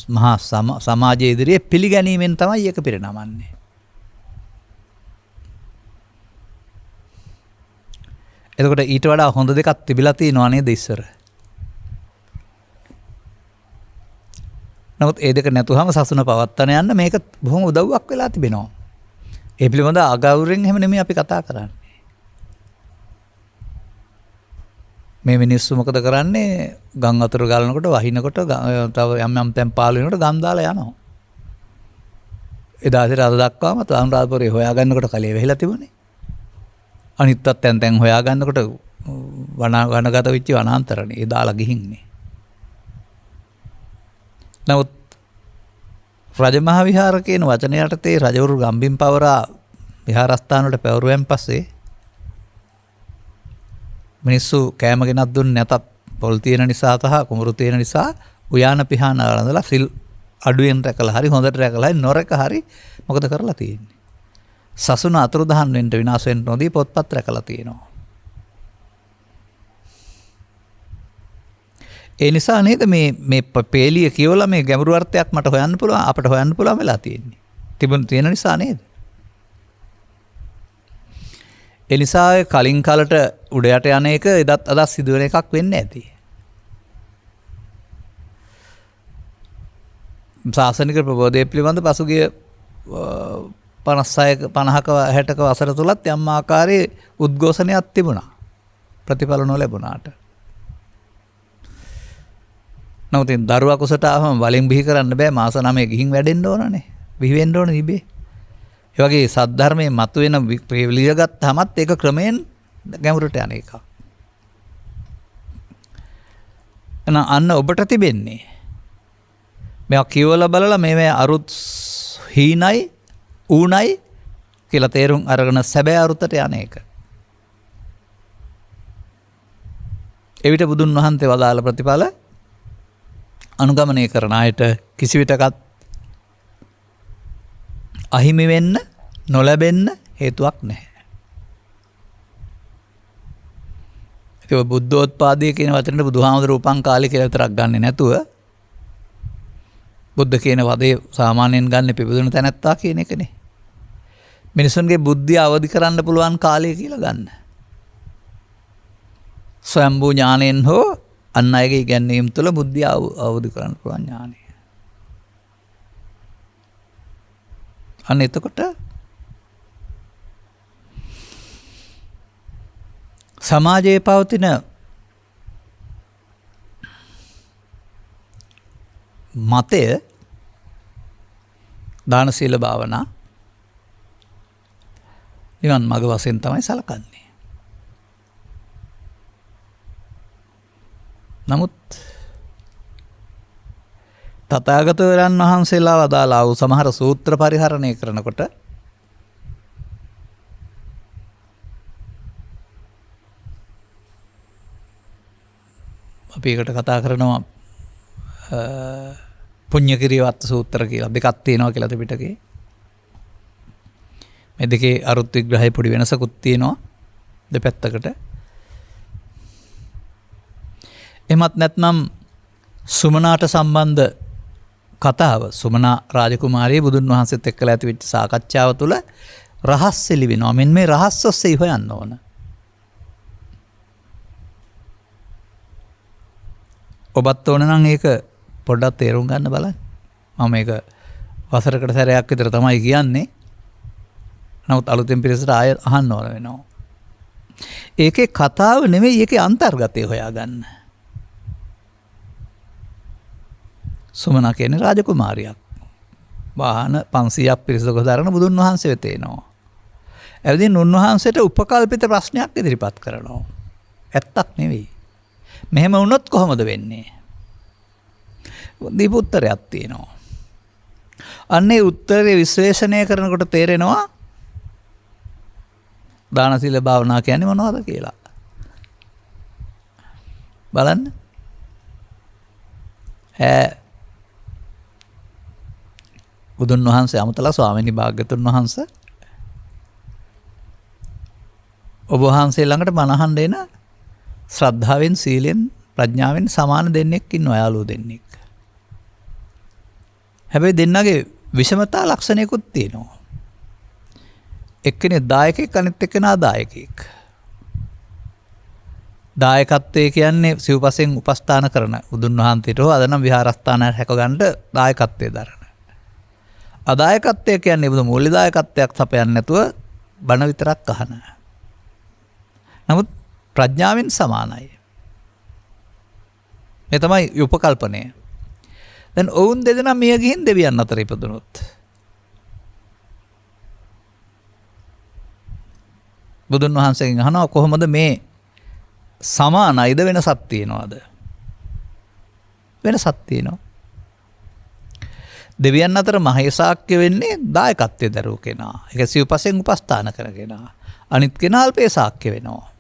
S1: මහා සමාජයේ ඉදිරියේ පිළිගැනීමෙන් තමයි ඒක පිරිනමන්නේ. එතකොට ඊට වඩා හොඳ දෙකක් තිබිලා තියෙනවා නේද ඉස්සර. නමුත් ඒ දෙක නැතුවම සසුන පවත්තන යන්න මේක බොහොම උදව්වක් වෙලා තිබෙනවා. ඒ පිළිබඳ අගෞරවයෙන් එහෙම නෙමෙයි අපි කතා කරන්නේ. මේ මිනිස්සු මොකද කරන්නේ? ගම් වතුර ගලනකොට වහිනකොට තව යම් යම් තැන් පාළු වෙනකොට ගම් දාලා යනවා. එදා ඉතින් අද දක්වාම අනුරාධපුරේ හොයාගන්නකොට කලිය වෙහිලා තිබුණේ. අනිත් තැන් හොයාගන්නකොට වනගත වෙච්ච වනාන්තරනේ ඒ දාලා ගිහින්නේ. නමුත් රජමහා විහාර කියන වචනය යටතේ රජවරු ගම්බිම් පවරා විහාරස්ථාන වලට පැවරුවෙන් පස්සේ මිනිස්සු කෑම ගෙනත් දුන්නේ නැතත් පොල් තියෙන නිසා සහ කුඹුරු තියෙන නිසා උයාන පිහාන වලඳලා සිල් අඩුවෙන් රැකලා හරි හොඳට රැකලා හරි නොරැක හරි මොකද කරලා තියෙන්නේ? සසුන අතුරුදහන් වෙන්න විනාශ වෙන්න නොදී පොත්පත් රැකලා තියෙනවා. ඒ නිසා නේද මේ පේලිය කියවලා මේ ගැඹුරු අර්ථයක් මට හොයන්න පුළුවන් අපිට හොයන්න පුළුවන් වෙලා තියෙන්නේ. තියෙන නිසා නේද? ඒ නිසා කලින් කාලට උඩ යට යන එක එදත් අදත් සිදුවෙන එකක් වෙන්නේ නැති. ශාසනික ප්‍රබෝධය පිළිබඳ පසුගිය 56ක 50ක 60ක වසර තුලත් යම් ආකාරයේ උද්ඝෝෂණයක් තිබුණා. ප්‍රතිඵල නොලැබුණාට. නමුත් දරුවා කුසට ආවම වලින් බිහි කරන්න බෑ. මාස 9 ගිහින් වැඩෙන්න ඕනනේ. බිහි වෙන්න ඕන ඉබේ. ඒ වගේ සද්ධර්මයේ මතුවෙන ලිය ගත්තාමත් ඒක ක්‍රමයෙන් ගැඹුරට යන එකක්. එහෙනම් අන්න ඔබට තිබෙන්නේ මේවා කියවලා බලලා මේ අරුත් හීනයි ඌණයි කියලා තේරුම් අරගෙන සැබෑ අරුතට යන එක. එවිට බුදුන් වහන්සේ වදාළ ප්‍රතිඵල අනුගමනය කරන අයට කිසිවිටකත් අහිමි වෙන්න නොලැබෙන්න හේතුවක් නැහැ. ඒක බුද්ධෝත්පාදයේ කියන වචනේ බුදුහාමුදුරුවෝ උපන් කාලේ කියලා විතරක් ගන්නෙ නැතුව බුද්ධ කියන වදේ සාමාන්‍යයෙන් ගන්න පිබුදුන තැනැත්තා කියන එකනේ. මිනිසුන්ගේ බුද්ධිය අවදි කරන්න පුළුවන් කාලය කියලා ගන්න. ස්වයම්බූ ඥාණයෙන් හෝ අන් අයගේ ඉගැන්වීම් තුළ බුද්ධිය අවදි කරන්න පුළුවන් ඥානය. අන්න එතකොට සමාජයේ පවතින මතය දාන සීල භාවනා නිවන් මඟ වශයෙන් තමයි සලකන්නේ. නමුත් තථාගතවරයන් වහන්සේලා වදාළා වූ සමහර සූත්‍ර පරිහරණය කරනකොට අපි එකට කතා කරනවා පුඤ්ඤකිරියවත්ත සූත්‍ර කියලා දෙකක් තියෙනවා කියලා ත්‍රිපිටකේ. මේ දෙකේ අරුත් විග්‍රහය පොඩි වෙනසකුත් තියෙනවා දෙපැත්තකට. එමත් නැත්නම් සුමනාට සම්බන්ධ කතාව සුමනා රාජකුමාරිය බුදුන් වහන්සේත් එක්කලා ඇති වෙච්ච සාකච්ඡාව තුළ රහස් එළි වෙනවා. මෙන්න මේ රහස් ඔස්සේ හොයන්න ඕන. ඔබත් ඕන නම් ඒක පොඩ්ඩක් තේරුම් ගන්න බලන්න. මම මේක වසරකට සැරයක් විතර තමයි කියන්නේ. නමුත් අලුතෙන් පිරිසට ආය අහන්න ඕන වෙනවා. ඒකේ කතාව නෙමෙයි ඒකේ අන්තර්ගතය හොයාගන්න. සුමනා කියන්නේ රාජකුමාරියක්. වාහන 500ක් පිරිසක දරන බුදුන් වහන්සේ වෙත එනවා. එවදින් උන්වහන්සේට උපකල්පිත ප්‍රශ්නයක් ඉදිරිපත් කරනවා. ඇත්තක් නෙවෙයි. මෙහෙම වුණොත් කොහොමද වෙන්නේ? දීපු උත්තරයක් තියෙනවා. අන්නේ උත්තරේ විශ්ලේෂණය කරනකොට තේරෙනවා දාන සීල භාවනා කියන්නේ මොනවද කියලා. බලන්න. බුදුන් වහන්සේ අමතලා ස්වාමීනි භාග්‍යතුන් වහන්සේ ඔබ වහන්සේ ළඟට මනහන්න එන ශ්‍රද්ධාවෙන් සීලෙන් ප්‍රඥාවෙන් සමාන දෙන්නෙක් ඉන්නවා යාළුවෝ දෙන්නෙක්. හැබැයි දෙන්නගේ විෂමතා ලක්ෂණයකුත් තියෙනවා. එක්කෙනෙක් දායකෙක් අනිත් එක්කෙනා දායකෙක්. දායකත්වය කියන්නේ සිව්පසෙන් උපස්ථාන කරන බුදුන් වහන්සේට හෝ අද නම් විහාරස්ථානයක් හැකගන්න දායකත්වයේ දරන. අදායකත්වය කියන්නේ බුදු මූල්‍ය දායකත්වයක් සපයන්නේ නැතුව බණ විතරක් අහන. නමුත් ප්‍රඥාවෙන් සමානයි. මේ තමයි උපකල්පනය. දැන් ඔවුන් දෙදෙනා මිය ගිහින් දෙවියන් අතර ඉපදුනොත් බුදුන් වහන්සේගෙන් අහනවා කොහොමද මේ සමානයිද වෙනසක් තියනවද? වෙනසක් තියෙනවා. දෙවියන් අතර මහේසාක්‍ය වෙන්නේ දායකත්වයේ දරූ කෙනා. ඒක සිව්පසෙන් උපස්ථාන කරගෙන. අනිත් කෙනා අල්පේසාක්‍ය වෙනවා.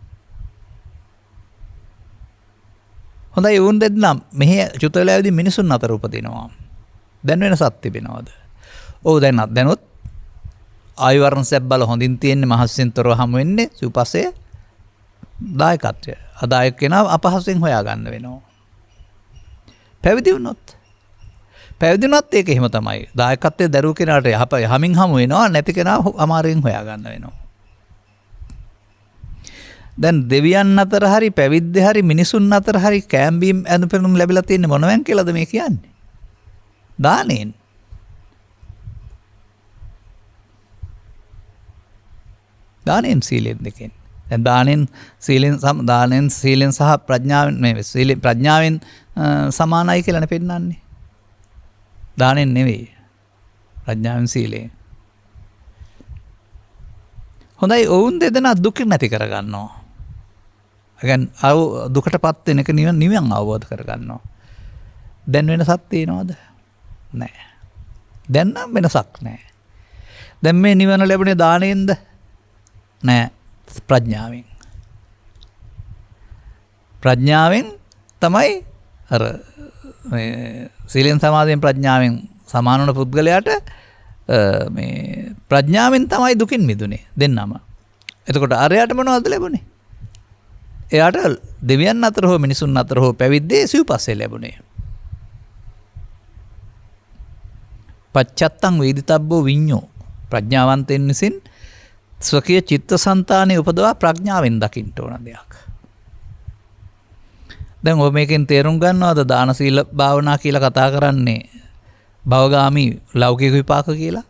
S1: හොඳයි වුන් දෙන්නම් මෙහි චුත වෙලාවේදී මිනිසුන් අතර උපදිනවා. දැන් වෙනසක් තිබෙනවද? ඔව් දැනොත් ආයු වර්ණ සැබ්බල හොඳින් තියෙන්නේ මහස්සෙන්තරව හමු වෙන්නේ සිව්පසයේ දායකත්වය. අදායක කෙනා අපහසුයෙන් හොයා ගන්න වෙනවා. පැවිදි වුණොත් ඒක එහෙම තමයි. දායකත්වයේ දරුව කෙනාට යහමින් හමු වෙනවා නැති කෙනා අමාරුවෙන් හොයා ගන්න වෙනවා. දැන් දෙවියන් අතර හරි පැවිද්දේ හරි මිනිසුන් අතර හරි කැම්බීම් ඇඳපෙනුම් ලැබිලා තියෙන්නේ මොනවෙන් කියලාද මේ කියන්නේ? දානෙන්. දානෙන් සීලෙන් දෙකෙන්. දැන් දානෙන් සීලෙන් සහ ප්‍රඥාවෙන් ප්‍රඥාවෙන් සමානයි කියලානේ පෙන්නන්නේ. දානෙන් නෙවෙයි. ප්‍රඥාවෙන් සීලෙන්. හොඳයි ඔවුන් දෙදෙනා දුක නැති කරගන්නවා. දුකටපත් වෙන එක නිවන් අවබෝධ කරගන්නවා. දැන් වෙනසක් තියෙනවද? නැහැ. දැන් නම් වෙනසක් නැහැ. දැන් මේ නිවන ලැබුණේ දානෙන්ද? නැහැ. ප්‍රඥාවෙන්. ප්‍රඥාවෙන් තමයි අර මේ සීලෙන් සමාධියෙන් ප්‍රඥාවෙන් සමාන වන පුද්ගලයාට මේ ප්‍රඥාවෙන් තමයි දුකින් මිදුනේ දෙන්නම. එතකොට අරයාට මොනවද ලැබුණේ? එයාට දෙවියන් අතර හෝ මිනිසුන් අතර හෝ පැවිද්දේ සිව්පස්සේ ලැබුණේ. පච්චත්තං වේදිතබ්බෝ විඤ්ඤෝ ප්‍රඥාවන්තයන් විසින් ස්වකීය චිත්තසංතානෙ උපදවා ප්‍රඥාවෙන් දකින්න ඕන දෙයක්. දැන් ඔබ මේකෙන් තේරුම් ගන්නවද දාන සීල භාවනා කියලා කතා කරන්නේ භවගාමි ලෞකික විපාක කියලා?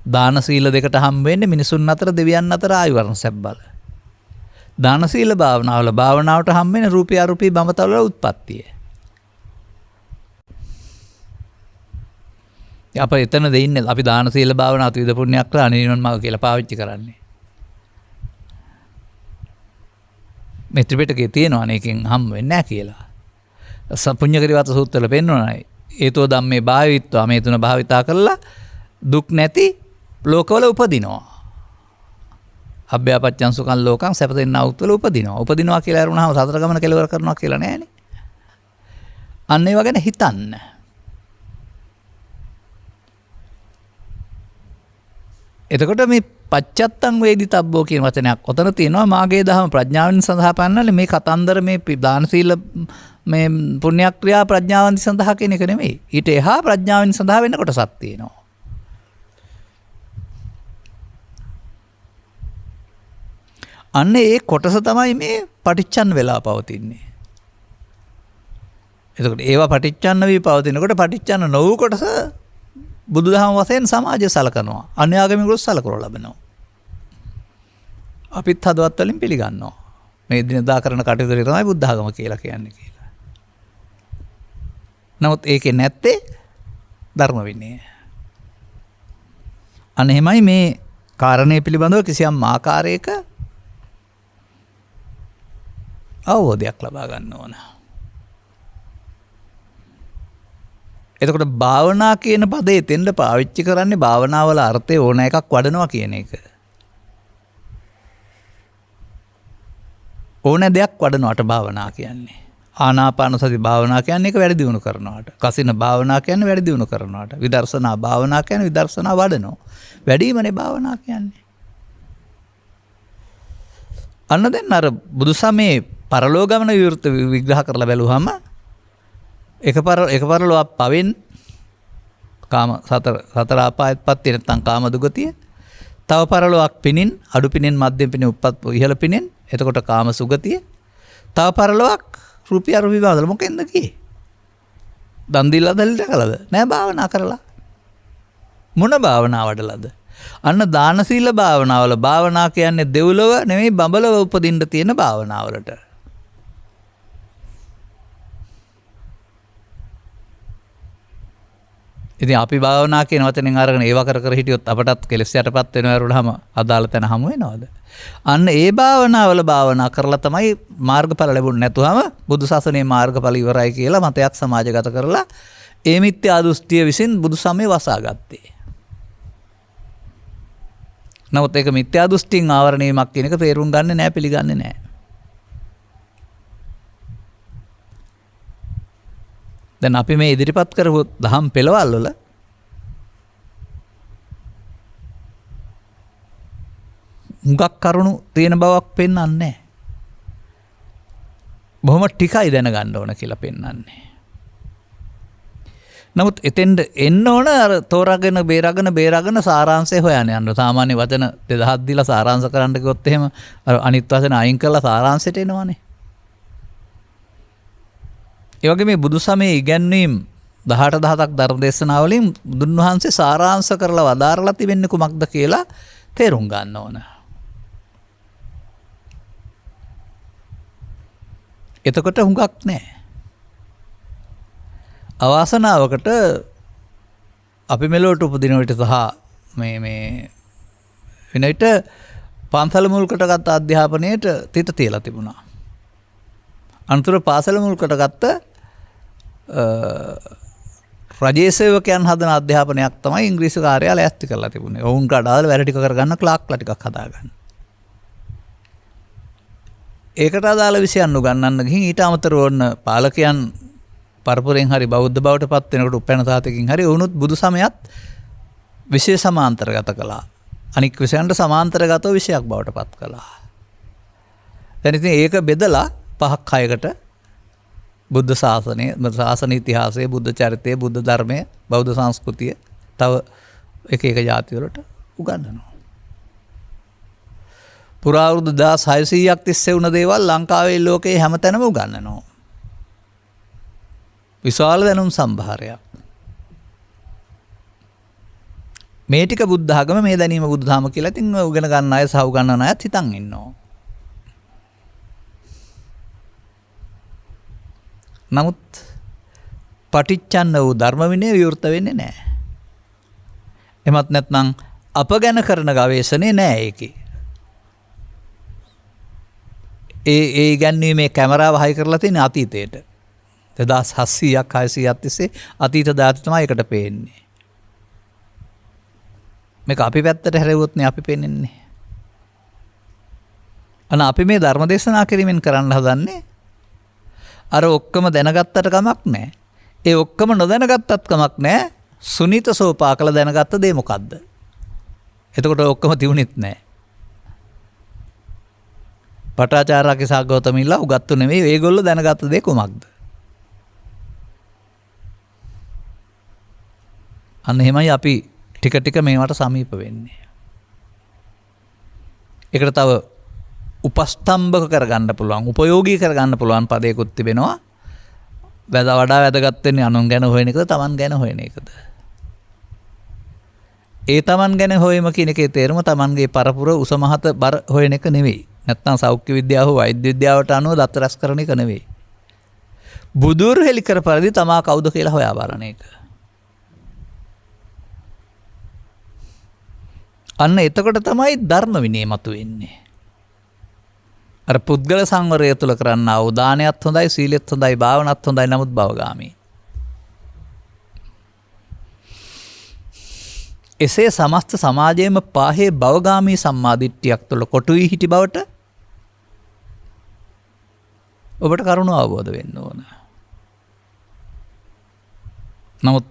S1: දාන සීල දෙකට හම් වෙන්නේ මිනිසුන් අතර දෙවියන් අතර ආයු වර්ණ සැබ්බල. දාන සීල භාවනාවට හම් වෙන්නේ රූපී අරූපී බඹතල වල උත්පත්තිය. අප එතන දෙන්නේ අපි දාන සීල භාවනාව ත්‍රිවිධ පුණ්‍යක් කරලා නිවන මාර්ග කියලා පාවිච්චි කරන්නේ. මේ ත්‍රිපිටකයේ තියෙනවා අනේකින් හම් වෙන්නේ නැහැ කියලා. පුඤ්ඤකරිවත සූත්‍රවල පෙන්වනවා. ඒතෝ ධම්මේ භාවිත්වා මේ තුන භාවිතා කරලා දුක් නැති ලෝකවල උපදිනවා. අභ්‍යාපච්චං සුඛං ලෝකං සැප දෙන්නා උත්වල උපදිනවා. උපදිනවා කියලා අරුණාම සතර ගමන කෙලවර කරනවා කියලා නෑනේ. අන්න ඒව ගැන හිතන්න. එතකොට මේ පච්චත්තං වේදිතබ්බෝ කියන වචනයක් ඔතන තියෙනවා. මාගේ දහම ප්‍රඥාවෙන් සඳහා පන්නන්නේ මේ කතන්දර මේ දාන සීල මේ පුණ්‍ය ක්‍රියා ප්‍රඥාවෙන් සඳහා කියන එක නෙමෙයි. ඊට එහා ප්‍රඥාවෙන් සඳහා වෙන කොටසක් තියෙනවා. අන්න ඒ කොටස තමයි මේ පටිච්චන් වෙලා පවතින්නේ. එතකොට ඒවා පටිච්චන්න වී පවතිනකොට පටිච්චන්න නොවූ කොටස බුදුදහම වශයෙන් සමාජය සලකනවා. අන්‍යාගමිකයෝ සලකනු ලබනවා. අපිත් හදවත් වලින් පිළිගන්නවා. මේ දිනදා කරන කටයුතු වල තමයි බුද්ධ ආගම කියලා කියන්නේ කියලා. නමුත් ඒකේ නැත්තේ ධර්ම විනය. අන්න එහෙමයි මේ කාරණේ පිළිබඳව කිසියම් ආකාරයක අවබෝධයක් ලබා ගන්න ඕන. එතකොට භාවනා කියන පදේ තෙන්ද පාවිච්චි කරන්නේ භාවනාවල අර්ථය ඕන එකක් වඩනවා කියන එක. ඕන දෙයක් වඩනවට භාවනා කියන්නේ. ආනාපාන සති භාවනා කියන්නේ ඒක වැඩි දියුණු කරනවට. කසින භාවනා කියන්නේ වැඩි දියුණු කරනවට. විදර්ශනා භාවනා කියන්නේ විදර්ශනා වඩනවා. වැඩිමනේ භාවනා කියන්නේ. අන්න දැන් අර බුදුසමේ පරලෝගමන විවෘත විග්‍රහ කරලා බැලුවහම එකපරලෝ පවෙන් කාම සතර ආපායත්පත් නැත්නම් කාම දුගතිය. තව පරලෝක් පිනින් අඩු පිනින් මධ්‍යම පිනින් උප්පත් ඉහළ පිනින් එතකොට කාම සුගතිය. තව පරලෝක් රුපිය අරුපි බාදල මොකෙන්ද කියේ? දන් දීලා දැල්ට කළද? නෑ භාවනා කරලා. මොන භාවනා වඩලාද? අන්න දාන සීල භාවනාවල භාවනා කියන්නේ දෙව්ලොව නෙමෙයි බඹලොව උපදින්න තියෙන භාවනාවලට. ඉතින් අපි භාවනා කියන වචනෙන් අරගෙන ඒව කර හිටියොත් අපටත් කෙලෙස් යටපත් වෙනවා වරුණාම අදාළ තැන හමු වෙනවද? අන්න ඒ භාවනාවල භාවනා කරලා තමයි මාර්ගඵල ලැබුණ නැතුවම බුදු සසුනේ මාර්ගඵල ඉවරයි කියලා මතයක් සමාජගත කරලා ඒ මිත්‍යා දෘෂ්ටිය විසින් බුදු සමය වසාගත්තේ. නමුත් ඒක මිත්‍යා දෘෂ්ටියෙන් ආවරණයමක් කියන එක තේරුම් ගන්නේ නැහැ, පිළිගන්නේ නැහැ. දැන් අපි මේ ඉදිරිපත් කරපු දහම් පෙළවල් වල හුඟක් කරුණු තියෙන බවක් පෙන්වන්නේ නැහැ. බොහොම ටිකයි දැනගන්න ඕන කියලා පෙන්වන්නේ. නමුත් එතෙන්ද එන්න ඕන අර තෝරාගෙන බේරාගෙන සාරාංශය හොයන්න යන්න. සාමාන්‍ය වචන 2000ක් දීලා සාරාංශ කරන්න කිව්වොත් එහෙම අර අනිත් වචන අයින් කරලා සාරාංශයට එනවනේ. ඒ වගේ මේ බුදු සමයේ ඉගැන්වීම් 18 ධර්ම දේශනා වලින් බුදුන් වහන්සේ සාරාංශ කරලා වදාරලා තිබෙන්නේ කුමක්ද කියලා තේරුම් ගන්න ඕන. එතකොට හුඟක් නැහැ. අවාසනාවකට අපි මෙලොවට උපදින විට සහ මේ වෙන විට පන්සල මුල්කට ගත්ත අධ්‍යාපනයේට තිත තියලා තිබුණා. අනතුර පාසල මුල්කට ගත්ත රජයේ සේවකයන් හදන අධ්‍යාපනයක් තමයි ඉංග්‍රීසි කාර්යාලය ඇස්ති කරලා තිබුණේ. ඔවුන්ට අදාළ වැඩ ටික කරගන්න ක්ලාක්ලා ටිකක් හදාගන්න. ඒකට අදාළ විෂයන් උගන්වන්න ගිහින් ඊට අමතරව ඔන්න පාලකයන් පරපුරෙන් හරි බෞද්ධ බවට පත් වෙනකොට උපැන්න සාතකින් හරි වුණොත් බුදු සමයත් විෂය සමාන්තරගත කළා. අනික් විෂයන්ට සමාන්තරගතව විෂයක් බවට පත් කළා. දැන් ඉතින් ඒක බෙදලා 5ක් 6කට බුද්ධ ශාසනය, ශාසන ඉතිහාසය, බුද්ධ චරිතය, බුද්ධ ධර්මය, බෞද්ධ සංස්කෘතිය තව එක ජාති වලට උගන්වනවා. පුරාවෘදු 1600ක් තිස්සේ වුණ දේවල් ලංකාවේ ලෝකයේ හැමතැනම උගන්වනවා. විශාල දැනුම් සම්භාරයක්. මේ ටික බුද්ධ ආගම මේ දැනීම බුද්ධ ධර්ම කියලා ඉතින් උගෙන ගන්න අය සහ උගන්නන අයත් හිතන් ඉන්නවා. නමුත් පටිච්චන්න වූ ධර්ම විනය විවෘත වෙන්නේ නැහැ. එමත් නැත්නම් අප ගැන කරන ගවේෂණේ නැහැ ඒකේ. ඒ ඉගැන්වීමේ කැමරාව හයි කරලා තියෙන අතීතයට. 2700ක් 600ක් තිස්සේ අතීත දාත තමයි එකට පේන්නේ. මේක අපි පැත්තට හැරෙවොත් නේ අපි පේන්නේ. අන අපි මේ ධර්ම දේශනා කිරීමෙන් කරන්න හදන්නේ අර ඔක්කොම දැනගත්තට කමක් නැහැ. ඒ ඔක්කොම නොදැනගත්තත් කමක් නැහැ. සුනීත සෝපාකල දැනගත්ත දේ මොකද්ද? එතකොට ඔක්කොම තියුණෙත් නැහැ. පටාචාරාගේ සාගෞතමිලා උගත්තු නෙමෙයි ඒගොල්ලෝ දැනගත්ත දේ කොමක්ද? අන්න එහෙමයි අපි ටික ටික මේවට සමීප වෙන්නේ. ඒකට තව උපස්තම්භක කරගන්න පුළුවන්, උපයෝගී කරගන්න පුළුවන් පදයකුත් තිබෙනවා. වඩා වැදගත් වෙන්නේ අනුන් ගැන හොයන එකද, Taman ගැන හොයන එකද? ඒ Taman ගැන හොයම කියන එකේ තේරුම Tamanගේ පරපුර උසමහත බර හොයන එක නෙවෙයි. නැත්නම් සෞඛ්‍ය විද්‍යාව හෝ වෛද්‍ය විද්‍යාවට අනුව දත් රැස් කරන එක නෙවෙයි. බුදුරු හෙලි කර පරිදි තමා කවුද කියලා හොයා බලන එක. අන්න එතකොට තමයි ධර්ම විනය මතුවෙන්නේ. අර පුද්ගල සංවරය තුළ කරන්නා වූ දානයත් හොඳයි, සීලෙත් හොඳයි, භාවනත් හොඳයි, නමුත් භවගාමී. එසේ සමස්ත සමාජයේම පාහේ භවගාමී සම්මාදිට්ඨියක් තුළ කොටු වී හිටි බවට ඔබට කරුණ අවබෝධ වෙන්න ඕන. නමුත්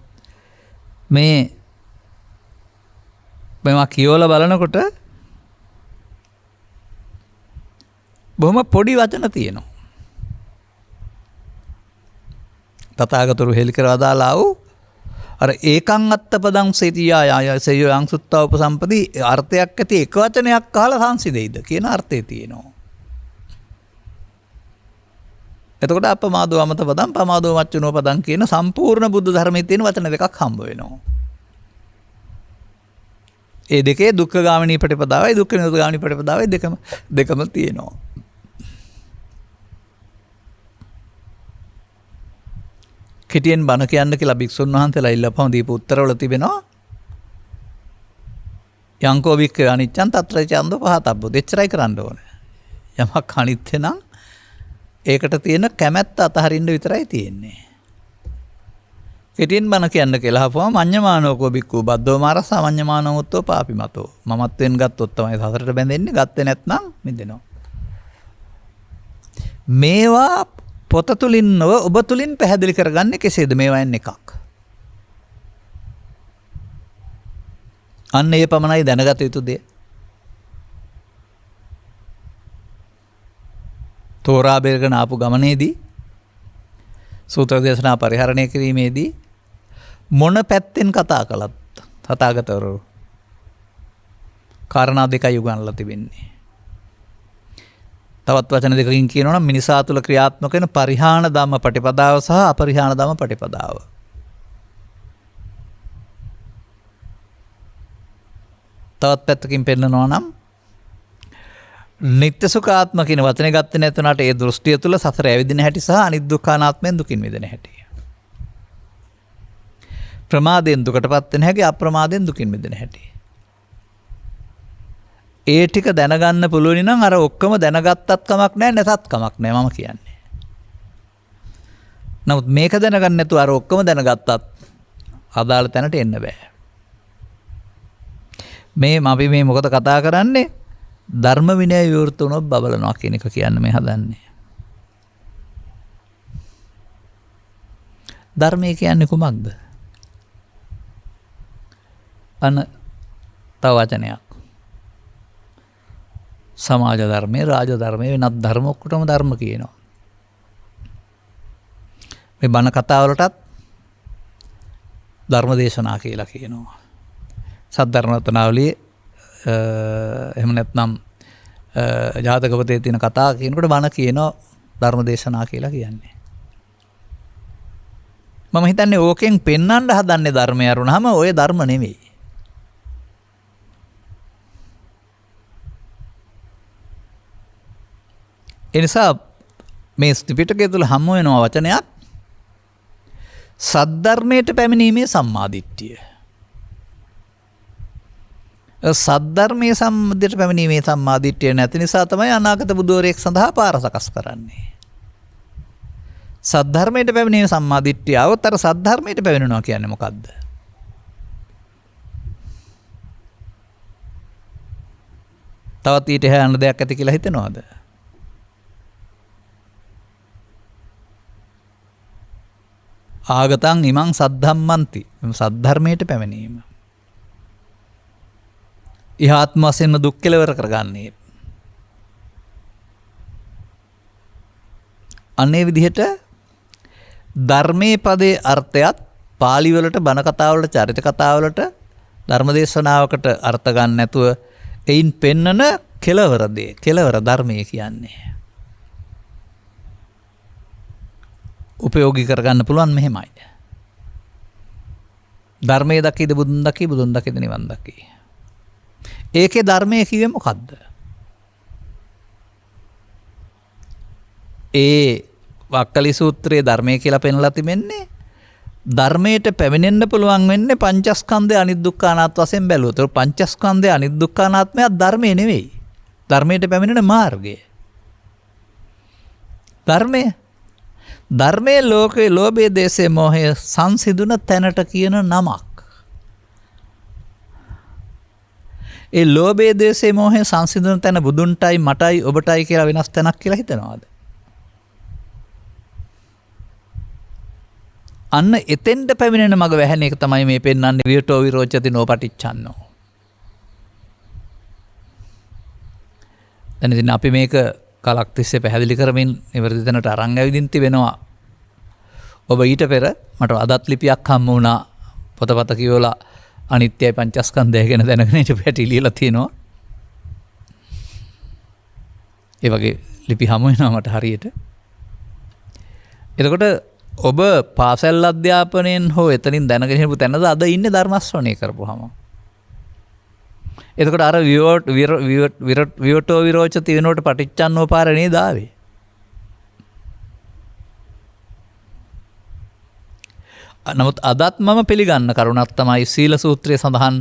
S1: මේවා කියවලා බලනකොට බොහොම පොඩි වචන තියෙනවා. තථාගතවරු හෙළි කර අදාලා වූ අර ඒකං අත්තපදං සේතියා සයෝ අංසුත්තා උපසම්පදී අර්ථයක් ඇති එක වචනයක් අහලා සංසිදෙයිද කියන අර්ථය තියෙනවා. එතකොට අපමාදෝ අමත පදං පමාදෝ මච්චුනෝ පදං කියන සම්පූර්ණ බුද්ධ ධර්මයේ තියෙන වචන දෙකක් හම්බ වෙනවා. ඒ දෙකේ දුක්ඛ ගාමිනී ප්‍රතිපදාවයි දුක්ඛ නිරෝධ ගාමිනී ප්‍රතිපදාවයි දෙකම තියෙනවා. කෙටියෙන් බණ කියන්න කියලා භික්ෂුන් වහන්සේලා ඉල්ලපම දීපු උත්තරවල තිබෙනවා යංකෝ භික්ඛවේ අනිච්ඡං තත්‍රයි චන්දෝ පහතබ්බෝ. දෙච්චරයි කරන්න ඕනේ. යමක් අනිත්‍ය නම් ඒකට තියෙන කැමැත්ත අතහරින්න විතරයි තියෙන්නේ. කෙටියෙන් බණ කියන්න කියලා අහපුවම මඤ්ඤමානෝකෝ භික්ඛු බද්දෝ මාරස මඤ්ඤමානෝත්තෝ පාපිමතෝ. මමත්වෙන් ගත්තොත් තමයි සසරට බැඳෙන්නේ. ගත්තේ නැත්නම් මිදෙනවා. මේවා පොත තුලින් නොව ඔබ තුලින් පැහැදිලි කරගන්නේ කෙසේද? මේවායින් එකක්. අන්න ඒ පමණයි දැනගත යුතු දේ. තෝරා බේරගෙන ආපු ගමනේදී සූත්‍ර දේශනා පරිහරණය කිරීමේදී මොන පැත්තෙන් කතා කළත් තථාගතවරු කාරණා දෙකයි උගන්වලා තිබෙන්නේ. තවත් වචන දෙකකින් කියනවා නම් මිනිසා තුළ ක්‍රියාත්මක වෙන පරිහාන ධම්ම පටිපදාව සහ අපරිහාන ධම්ම පටිපදාව. තවත් පැත්තකින් පෙන්නනවා නම් නිත්‍ය සුඛාත්ම කියන වචනේ ගත්තේ නැතුණාට ඒ දෘෂ්ටිය තුළ සසර ඇවිදින හැටි සහ අනිදුක්ඛානාත්මෙන් දුකින් මිදෙන හැටි. ප්‍රමාදයෙන් දුකටපත් වෙන හැටි, අප්‍රමාදයෙන් දුකින් මිදෙන හැටි. ඒ ටික දැනගන්න පුළුවන් නම් අර ඔක්කොම දැනගත්තත් කමක් නැහැ, නැතත් කමක් නැහැ මම කියන්නේ. නමුත් මේක දැනගන්න නැතුව අර ඔක්කොම දැනගත්තත් අදාළ තැනට එන්න බෑ. අපි මේ මොකද කතා කරන්නේ? ධර්ම විනය විවෘත වුණොත් බබලනවා කියන එක කියන්න මේ හදන්නේ. ධර්මය කියන්නේ කුමක්ද? තව වචනයක්. සමාජ ධර්මයේ, රාජ ධර්මයේ, වෙනත් ධර්ම ඔක්කොටම ධර්ම කියනවා. මේ බණ කතාවලටත් ධර්ම දේශනා කියලා කියනවා. සද්ධර්ම රත්නාවලියේ එහෙම නැත්නම් ජාතක පොතේ තියෙන කතා කියනකොට බණ කියනවා ධර්ම දේශනා කියලා කියන්නේ. මම හිතන්නේ ඕකෙන් පෙන්වන්න හදන්නේ ධර්මය අරුණාම ඔය ධර්ම නෙවෙයි. ඒ නිසා මේ ත්‍රිපිටකය තුල හමු වෙනවා වචනයක් සද්ධර්මයට පැමිණීමේ සම්මාදිට්ඨිය. සද්ධර්මයේ සම්මුතියට පැමිණීමේ සම්මාදිට්ඨිය නැති නිසා තමයි අනාගත බුදුවරයෙක් සඳහා පාර සකස් කරන්නේ. සද්ධර්මයට පැමිණීමේ සම්මාදිට්ඨිය આવත් අර සද්ධර්මයට පැමිණෙනවා කියන්නේ මොකද්ද? තවත් ඊට එහා යන දෙයක් ඇති කියලා හිතනවද? ආගතං ඉමං සද්ධම්මන්ති. සද්ධර්මයට පැමිණීම. ඉහාත්ම වශයෙන්ම දුක් කෙලවර කරගන්නේ. අනේ විදිහට ධර්මයේ පදේ අර්ථයත් පාලි වලට බණ කතා වලට චරිත කතා වලට ධර්මදේශනාවකට අර්ථ ගන්න නැතුව එයින් පෙන්නන කෙලවර දේ කෙලවර ධර්මයේ කියන්නේ. උපයෝගී කරගන්න පුළුවන් මෙහෙමයි. ධර්මයේ දකිද බුදුන් දකි බුදුන් දකිද නිවන් දකි. ඒකේ ධර්මයේ කිව්වේ මොකද්ද? ඒ වක්කලි සූත්‍රයේ ධර්මයේ කියලා පෙන්ලා තිබෙන්නේ ධර්මයට පැමිණෙන්න පුළුවන් වෙන්නේ පංචස්කන්ධය අනිත්‍ය අනාත්ම වශයෙන් බැලුවොත්. ඒ පංචස්කන්ධය අනිත්‍ය අනාත්මයක් ධර්මයේ නෙවෙයි. ධර්මයට පැමිණෙන මාර්ගය. ධර්මයේ ලෝකේ ලෝභයේ දේශේ මොහය සංසිඳුන තැනට කියන නමක්. ඒ ලෝභයේ දේශේ මොහය සංසිඳුන තැන බුදුන්ටයි මටයි ඔබටයි කියලා වෙනස් තැනක් කියලා හිතනවාද? අන්න එතෙන්ට පැමිණෙන මග වැහෙන එක තමයි මේ පෙන්වන්නේ වියටෝ විරෝචති නෝපටිච්චන්නෝ. දැන් ඉතින් අපි මේක කලක් තිස්සේ පැහැදිලි කරමින් නිවැරදි තැනට අරන් ඇවිදින් තිබෙනවා. ඔබ ඊට පෙර මට අදත් ලිපියක් හම්බ වුණා පොතපත කියවලා අනිත්‍යයි පංචස්කන්ධය ගැන දැනගෙන ඊට පැටි ලියලා තියෙනවා. ඒ වගේ ලිපි හමු වෙනවා මට හරියට. එතකොට ඔබ පාසල් අධ්‍යාපනයෙන් හෝ එතනින් දැනගෙන හිටපු තැනද අද ඉන්නේ ධර්ම ශ්‍රවණය කරපුවාම. එතකොට අර විවටෝ විරෝචති වෙනකොට පටිච්චන්නෝ පාර නේද ආවේ. නමුත් අදත් මම පිළිගන්න කරුණක් තමයි සීල සූත්‍රයේ සඳහන්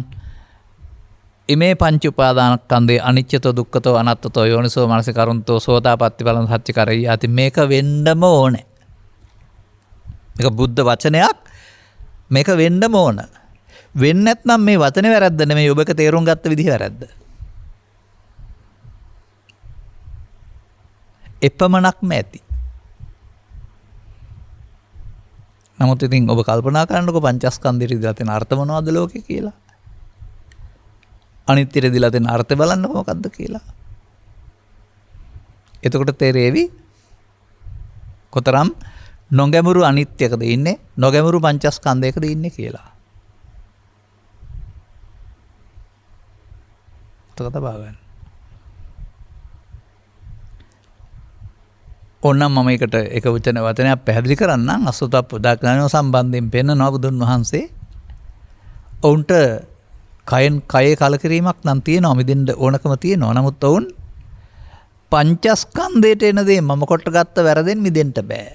S1: ඉමේ පංච උපාදානස්කන්ධේ අනිච්චතෝ දුක්ඛතෝ අනාත්තතෝ යෝනිසෝ මනසිකරන්තෝ සෝතාපට්ටි බලං සච්ච කරයි. මේක වෙන්නම ඕනේ. මේක බුද්ධ වචනයක්. මේක වෙන්නම ඕන. වෙන්නේ නැත්නම් මේ වචනේ වැරද්ද නෙමෙයි ඔබක තේරුම් ගත්ත විදිහ වැරද්ද. එපමණක්ම ඇති. නමුත් ඉතින් ඔබ කල්පනා කරන්නකො පංචස්කන්ධයට දීලා තියෙන අර්ථ මොනවද ලෝකේ කියලා. අනිත්‍යයට දීලා තියෙන අර්ථය බලන්නකො මොකද්ද කියලා. එතකොට තේරෙවි කොතරම් නොගැඹුරු අනිත්‍යකද ඉන්නේ නොගැඹුරු පංචස්කන්ධයකද ඉන්නේ කියලා. කතා බහගන්න. ඕනනම් මම එකට එක වචනයක් පැහැදිලි කරන්නම්. අසුතප්පදාඥානෝ සම්බන්ධයෙන් පෙන්නනවා බුදුන් වහන්සේ. ඔවුන්ට කයේ කලකිරීමක් නම් තියෙනවා මිදෙන්න ඕනකම තියෙනවා. නමුත් ඔවුන් පංචස්කන්ධයට එන දේ මම කොට ගත්ත වැරදෙන් මිදෙන්න බෑ.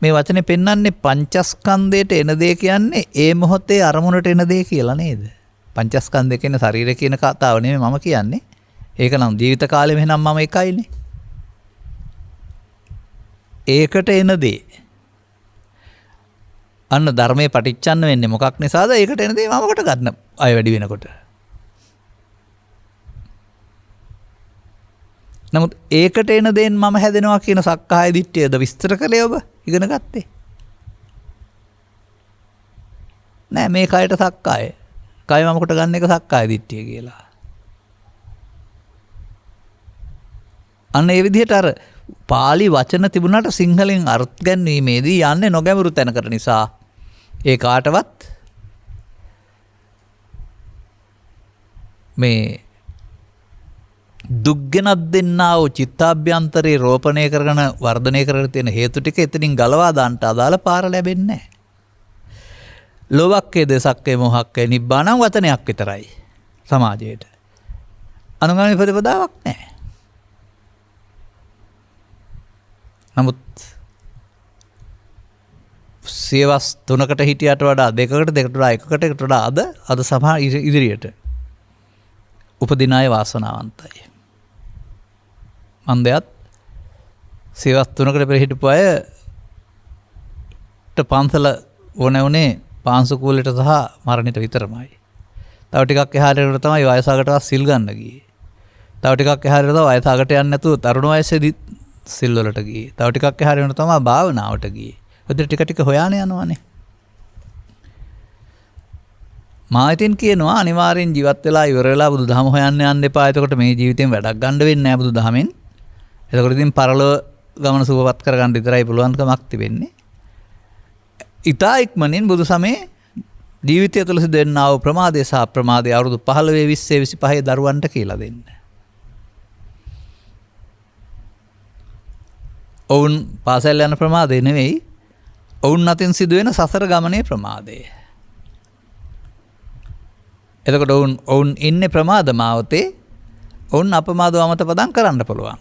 S1: මේ වචනේ පෙන්වන්නේ පංචස්කන්ධයට එන දේ කියන්නේ ඒ මොහොතේ අරමුණට එන දේ කියලා නේද? පංචස්කන්ධය කියන්නේ ශරීරය කියන කතාව නෙමෙයි මම කියන්නේ. ඒක නම් ජීවිත කාලෙම එහෙනම් මම එකයිනේ. ඒකට එන දේ. අන්න ධර්මයේ පටිච්චන්න වෙන්නේ මොකක් නිසාද? ඒකට එන දේ මම කොට ගන්න අය වැඩි වෙනකොට. නමුත් ඒකට එන දේෙන් මම හැදෙනවා කියන සක්කාය දිට්ඨියද විස්තර කළේ ඔබ ඉගෙන ගත්තේ? නෑ මේ කයට සක්කාය. කය මම කොට ගන්න එක සක්කාය දිට්ඨිය කියලා. අන්න ඒ විදිහට අර පාලි වචන තිබුණාට සිංහලෙන් අර්ථ ගැන්වීමේදී යන්නේ නොගැඹුරු තැනකට නිසා ඒ කාටවත් මේ දුක්ගෙනත් දෙන්නා වූ චිත්තාභ්‍යන්තරේ රෝපණය කරගෙන වර්ධනය කරගෙන තියෙන හේතු ටික එතනින් ගලවා දාන්නට අදාළ පාර ලැබෙන්නේ නැහැ. ලෝභක්කේ දසක්කේ මොහක්කේ නිබ්බාණං වචනයක් විතරයි සමාජයේට. අනුගාමී ප්‍රතිපදාවක් නැහැ. නමුත් සියවස් 3කට හිටියට වඩා 2කට 2කට වඩා 1කට වඩා අද සමහර ඉදිරියට උපදින අය වාසනාවන්තයි. මන්දයත් සියවස් 3කට පෙර හිටපු අයට පන්සල ඕනේ පාංශුකූලයට සහ මරණයට විතරමයි. තව ටිකක් එහාට යනකොට තමයි වයසකට සිල් ගන්න ගියේ. තව ටිකක් එහාට තමයි වයසකට යන්නේ නැතුව තරුණ වයසේදී සිල් වලට ගියේ. තව ටිකක් එහාට යනකොට තමයි භාවනාවට ගියේ. ඔතන ටික ටික හොයාන යනවානේ. මා ඉතින් කියනවා අනිවාර්යෙන් ජීවත් වෙලා ඉවර වෙලා බුදුදහම හොයන්න යන්න එපා. එතකොට මේ ජීවිතෙන් වැඩක් ගන්න වෙන්නේ නැහැ බුදුදහමෙන්. එතකොට ඉතින් පරලෝ ගමන සුවපත් කරගන්න විතරයි පුළුවන්කමක් තිබෙන්නේ. ඊතා ඉක්මනින් බුදුසමේ ජීවිතය තුළ සිදුවෙනා වූ ප්‍රමාදය සහ අප්‍රමාදය අවුරුදු 15 20 25 දරුවන්ට කියලා දෙන්න. ඔවුන් පාසල් යන ප්‍රමාදය නෙවෙයි ඔවුන් අතින් සිදුවෙන සසර ගමනේ ප්‍රමාදය. එතකොට ඔවුන් ඉන්නේ ප්‍රමාද මාවතේ ඔවුන් අපමාදව අමතපදම් කරන්න පුළුවන්.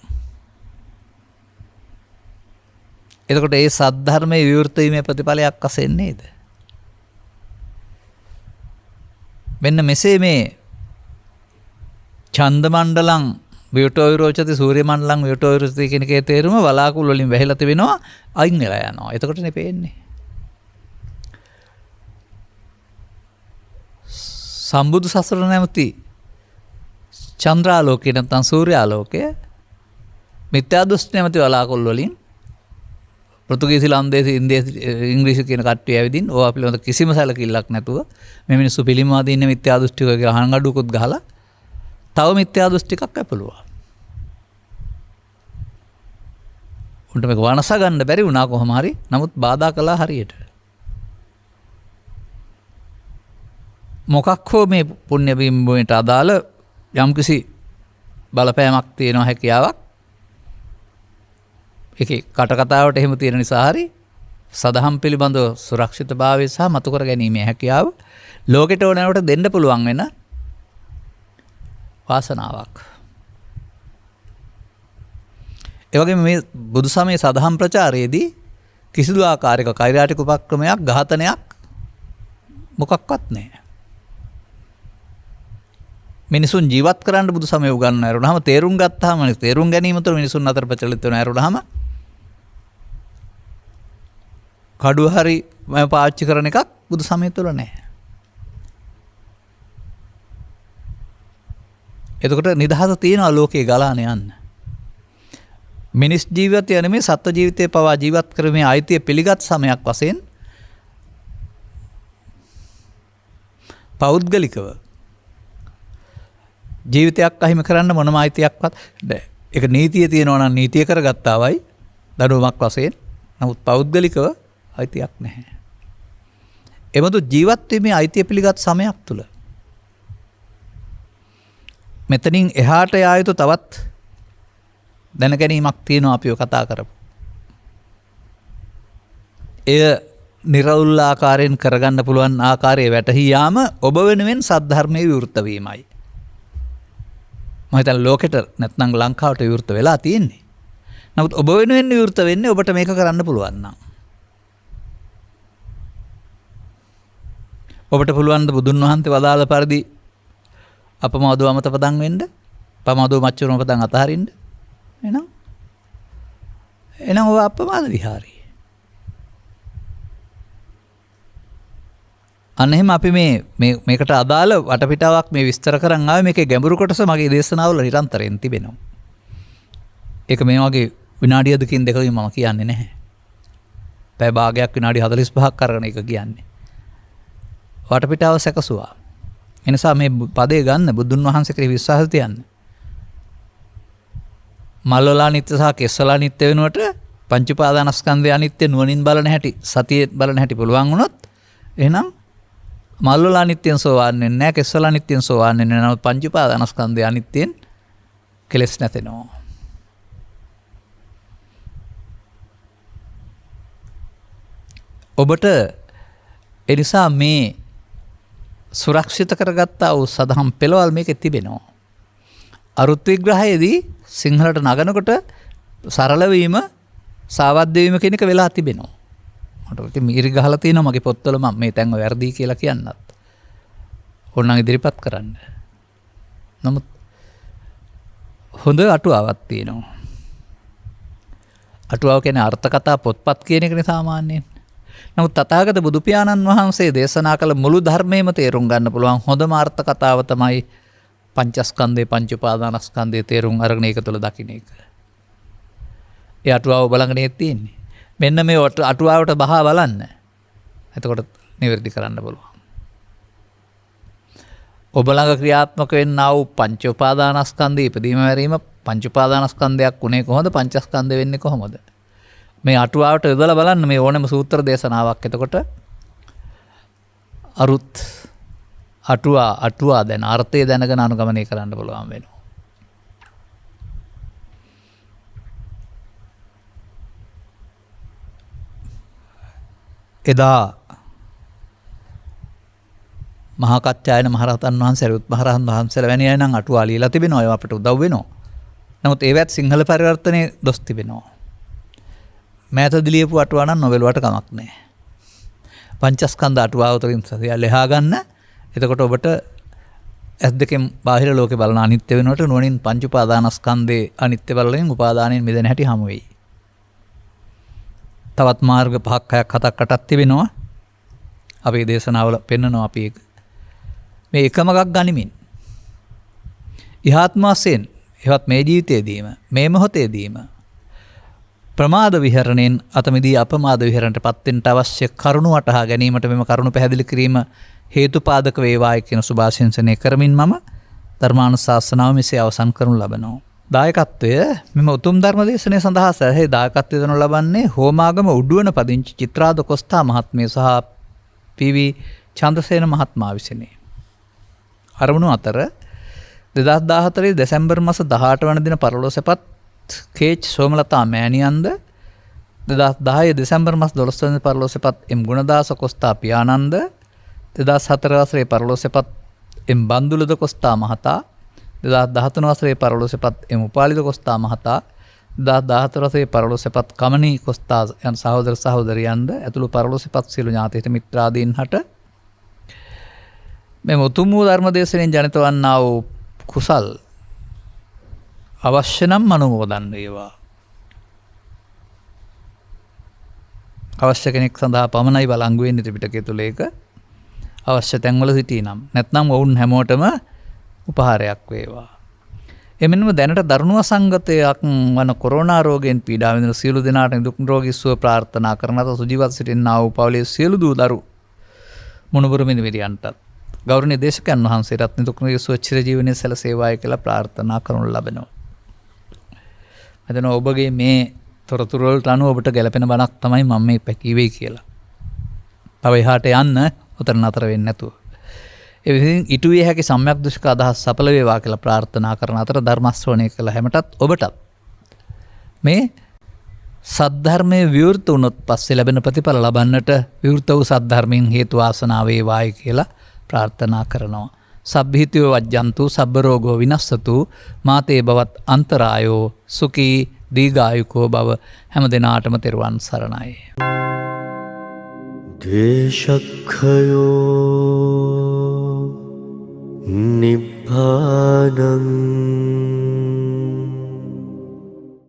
S1: එතකොට ඒ සද්ධර්මයේ විවෘත වීමේ ප්‍රතිඵලයක් වශයෙන් නේද? මෙන්න මෙසේ මේ ඡන්ද මණ්ඩලං වියටෝ විරෝචති සූර්ය මණ්ඩලං වියටෝ විරෝචති කියන එකේ තේරුම වලාකුළු වලින් වැහිලා තිබෙනවා අයින් වෙලා යනවා. එතකොටනේ පේන්නේ. සම්බුදු සසර නැමැති චන්ද්‍රාලෝකේ නැත්නම් සූර්යාලෝකය මිත්‍යා දෘෂ්ටි නැමැති වලාකුළු වලින් පෘතුගීසි ලන්දේසි ඉංග්‍රීසි කියන කට්ටිය ඇවිදින් ඕවා පිළිබඳ කිසිම සැලකිල්ලක් නැතුව මේ මිනිස්සු පිළිමාදී ඉන්න මිත්‍යා දෘෂ්ටික කියලා හංගඩුවකුත් ගහලා තව මිත්‍යා දෘෂ්ටිකක් ඇපලුවා. උන්ට මේක වනස ගන්න බැරි වුණා කොහොම හරි. නමුත් බාධා කළා හරියට. මොකක් හෝ මේ පුණ්‍ය බිම්බුවට අදාළ යම්කිසි බලපෑමක් තියෙනවා හැකියාවක්. ඒකේ කටකතාවට එහෙම තියෙන නිසා හරි සදහම් පිළිබඳව සුරක්ෂිතභාවය සහ මතු කර ගැනීමේ හැකියාව ලෝකෙට ඕනෑවට දෙන්න පුළුවන් වෙන වාසනාවක්. ඒ වගේම මේ බුදු සමයේ සදහම් ප්‍රචාරයේදී කිසිදු ආකාරයක කෛරාටික උපක්‍රමයක් ඝාතනයක් මොකක්වත් නැහැ. මිනිසුන් ජීවත් කරන්න බුදු සමය උගන්වන ඇරුණාම තේරුම් ගත්තාම තේරුම් ගැනීම තුළ මිනිසුන් අතර ප්‍රචලිත වෙන ඇරුණාම කඩුව හරි මම පාවිච්චි කරන එකක් බුදු සමය තුළ නැහැ. එතකොට නිදහස තියෙනවා ලෝකේ ගලාන යන්න. මිනිස් ජීවිතය නෙමෙයි සත්ව ජීවිතේ පවා ජීවත් කරමේ අයිතිය පිළිගත් සමයක් වශයෙන් පෞද්ගලිකව ජීවිතයක් අහිමි කරන්න මොනම අයිතියක්වත් නැහැ. ඒක නීතිය තියෙනවා නම් නීතිය කරගත්තාවයි දඩුවමක් වශයෙන්. නමුත් පෞද්ගලිකව අයිතියක් නැහැ. එමතු ජීවත් වීමේ අයිතිය පිළිගත් සමයක් තුල මෙතනින් එහාට යා යුතු තවත් දැනගැනීමක් තියෙනවා අපිව කතා කරපු. එය නිර්වුල් ආකාරයෙන් කරගන්න පුළුවන් ආකාරයේ වැටහි යාම ඔබ වෙනුවෙන් සද්ධර්මයේ විවෘත වීමයි. මම හිතන්නේ ලෝකෙට නැත්නම් ලංකාවට විවෘත වෙලා තියෙන්නේ. නමුත් ඔබ වෙනුවෙන් විවෘත වෙන්නේ ඔබට මේක කරන්න පුළුවන් නම්. ඔබට පුළුවන් ද බුදුන් වහන්සේ වදාළ පරිදි අපමාදව අමතපදන් වෙන්න, පමාදව මච්චුරම පදන් අතහරින්න. එහෙනම් ඔබ අපමාද විහාරී. අන්න එහෙම අපි මේකට අදාළ වටපිටාවක් මේ විස්තර කරන් ආවේ. මේකේ ගැඹුරු කොටස මගේ දේශනාවල නිරන්තරයෙන් තිබෙනවා. ඒක මේ වගේ විනාඩිය දෙකකින් දෙකකින් මම කියන්නේ නැහැ. පැය භාගයක් විනාඩි 45ක් කරගෙන ඒක කියන්නේ. වටපිටාව සැකසුවා. එනිසා මේ පදේ ගන්න බුදුන් වහන්සේ කෙරෙහි විශ්වාසය තියන්න. මල්වල අනිත්‍ය සහ කෙස්වල අනිත්‍ය වෙනුවට පංච උපාදානස්කන්ධය අනිත්‍ය නුවණින් බලන හැටි, සතියෙන් බලන හැටි පුළුවන් වුණොත් එහෙනම් මල්වල අනිත්‍යයෙන් සෝවාන් වෙන්නේ නැහැ, කෙස්වල අනිත්‍යයෙන් සෝවාන් වෙන්නේ නැහැ. නමුත් පංච උපාදානස්කන්ධය අනිත්‍යයෙන් කෙලස් නැතෙනවා. ඔබට එනිසා මේ සුරක්ෂිත කරගත්තා වූ සදහම් පෙළවල් මේකේ තිබෙනවා. අරුත් විග්‍රහයේදී සිංහලට නගනකොට සරල වීම සාවද්‍ය වීම කියන එක වෙලා තිබෙනවා. මට ඉතින් මීරි ගහලා තියෙනවා මගේ පොත්වල මම මේ තැන්ව වැරදි කියලා කියන්නත්. ඕනනම් ඉදිරිපත් කරන්න. නමුත් හොඳ අටුවාවක් තියෙනවා. අටුවාව කියන්නේ අර්ථ කතා පොත්පත් කියන එකනේ සාමාන්‍යයෙන්. නමුත් තථාගත බුදු පියාණන් වහන්සේ දේශනා කළ මුළු ධර්මයේම තේරුම් ගන්න පුළුවන් හොඳම අර්ථ කතාව තමයි පංචස්කන්ධේ පංච උපාදානස්කන්ධේ තේරුම් අරගෙන ඒක තුළ දකින්න එක. ඒ අටුවාව බලංගනේ තියෙන්නේ. මෙන්න මේ අටුවාවට බහා බලන්න. එතකොට නිවැරදි කරන්න පුළුවන්. ඔබ ළඟ ක්‍රියාත්මක වෙන්නා වූ පංච උපාදානස්කන්ධය ඉදීම මැරීම පංච උපාදානස්කන්ධයක් උනේ කොහොමද? පංචස්කන්ධ වෙන්නේ කොහොමද? මේ අටුවාවට යොදලා බලන්න මේ ඕනෑම සූත්‍ර දේශනාවක්. එතකොට අරුත් අටුවා දැන අර්ථය දැනගෙන අනුගමනය කරන්න පුළුවන් වෙනවා. එදා මහා කච්චායන මහරහතන් වහන්සේ අරියුත් මහරහතන් වහන්සේලා වැනි අය නම් අටුවා ලියලා තිබෙනවා. ඒවා අපට උදව් වෙනවා. නමුත් ඒවත් සිංහල පරිවර්තනයේ දොස් තිබෙනවා. මෑතදී ලියපු අටුවා නම් නොවැළුවට කමක් නැහැ. පංචස්කන්ධ අටුවාව උතරින් ලෙහා ගන්න. එතකොට ඔබට ඇස් දෙකෙන් බාහිර ලෝකේ බලන අනිත්‍ය වෙනකොට නුවණින් පංච උපාදානස්කන්ධේ අනිත්‍ය බලයෙන් උපාදානයෙන් මිදෙන හැටි හමු වෙයි. තවත් මාර්ග 5ක් 6ක් 7ක් 8ක් තිබෙනවා. අපේ දේශනාවල පෙන්නනවා අපි ඒක. මේ එකම එකක් ගනිමින් ඉහාත්ම වශයෙන් එවත් මේ ජීවිතයේදීම මේ මොහොතේදීම ප්‍රමාද විහරණයෙන් අතමිදී අපමාද විහරණයටපත් වෙන්න අවශ්‍ය කරුණු වටහා ගැනීමට මෙම කරුණු පැහැදිලි කිරීම හේතුපාදක වේවායි කියන සුභාශිංසනය කරමින් මම ධර්මානුශාසනාව මෙසේ අවසන් කරනු ලබනවා. දායකත්වය මෙම උතුම් ධර්ම දේශනය සඳහා සැරහේ දායකත්වය දෙනු ලබන්නේ හෝමාගම උඩුවන පදිංචි චිත්‍රාද කොස්තා මහත්මිය සහ පී.වී. චන්ද්‍රසේන මහත්මයා විසිනි. අරමුණු අතර 2014 දෙසැම්බර් මාස 18 වන දින පරලෝසෙපත් කේච් සෝමලතා මෑණියන්ද 2010 දෙසැම්බර් මාස 12 වන දින පරලෝසෙපත් එම් ගුණදාස කොස්තා පියාණන්ද 2004 වසරේ පරලෝසෙපත් එම් බන්දුලද කොස්තා මහතා 2013 වසරේ පරලෝසෙපත් එම් උපාලිද කොස්තා මහතා 2014 වසරේ පරලෝසෙපත් කමනී කොස්තා යන සහෝදර සහෝදරියන්ද ඇතුළු පරලෝසෙපත් සියලු ඥාතීන් මිත්‍රාදීන් හට මේ උතුම් වූ ධර්ම දේශනෙන් ජනිත වන්නා වූ කුසල් අවශ්‍ය නම් අනුමෝදන් වේවා. අවශ්‍ය කෙනෙක් සඳහා පමණයි බලංගු වෙන්නේ ත්‍රිපිටකය තුල ඒක. අවශ්‍ය තැන්වල සිටී නම් නැත්නම් වුන් හැමෝටම උපහාරයක් වේවා. එමෙන්නම දැනට දරුණු අසංගතයක් වන කොරෝනා රෝගයෙන් පීඩා විඳින සියලු දෙනාට නිදුක් නිරෝගී සුව ප්‍රාර්ථනා කරන අතර සුජීවත් සිටින්නා වූ පවුලේ සියලු දූ දරු මුණුබුරු මිනිමිරියන්ටත් ගෞරවනීය දේශකයන් වහන්සේටත් නිදුක් නිරෝගී සුව චිරජීවනයේ සැලසේවායි කියලා ප්‍රාර්ථනා කරනු ලබනවා. එතන ඔබගේ මේ තොරතුරු වලට අනුව ඔබට ගැළපෙන බණක් තමයි මම මේ පැකිවෙයි කියලා. තව එහාට යන්න උතර නතර වෙන්නේ නැතුව. ඒ විසින් ඉටුවේ හැකි සම්‍යක් දුෂ්ක අදහස් සඵල වේවා කියලා ප්‍රාර්ථනා කරන අතර ධර්ම ශ්‍රවණය කළ හැමටත් ඔබටත් මේ සද්ධර්මයේ විවෘත වුණොත් පස්සේ ලැබෙන ප්‍රතිඵල ලබන්නට විවෘත වූ සද්ධර්මයෙන් හේතු වාසනා වේවායි කියලා ප්‍රාර්ථනා කරනවා. සබ්බීතියෝ වජ්ජන්තු සබ්බ රෝගෝ විනස්සතු මාතේ බවත් අන්තරායෝ සුඛී දීඝායුකෝ භව හැම දිනාටම තෙරුවන් සරණයි.
S2: දේශක්ඛයෝ නිබ්බානං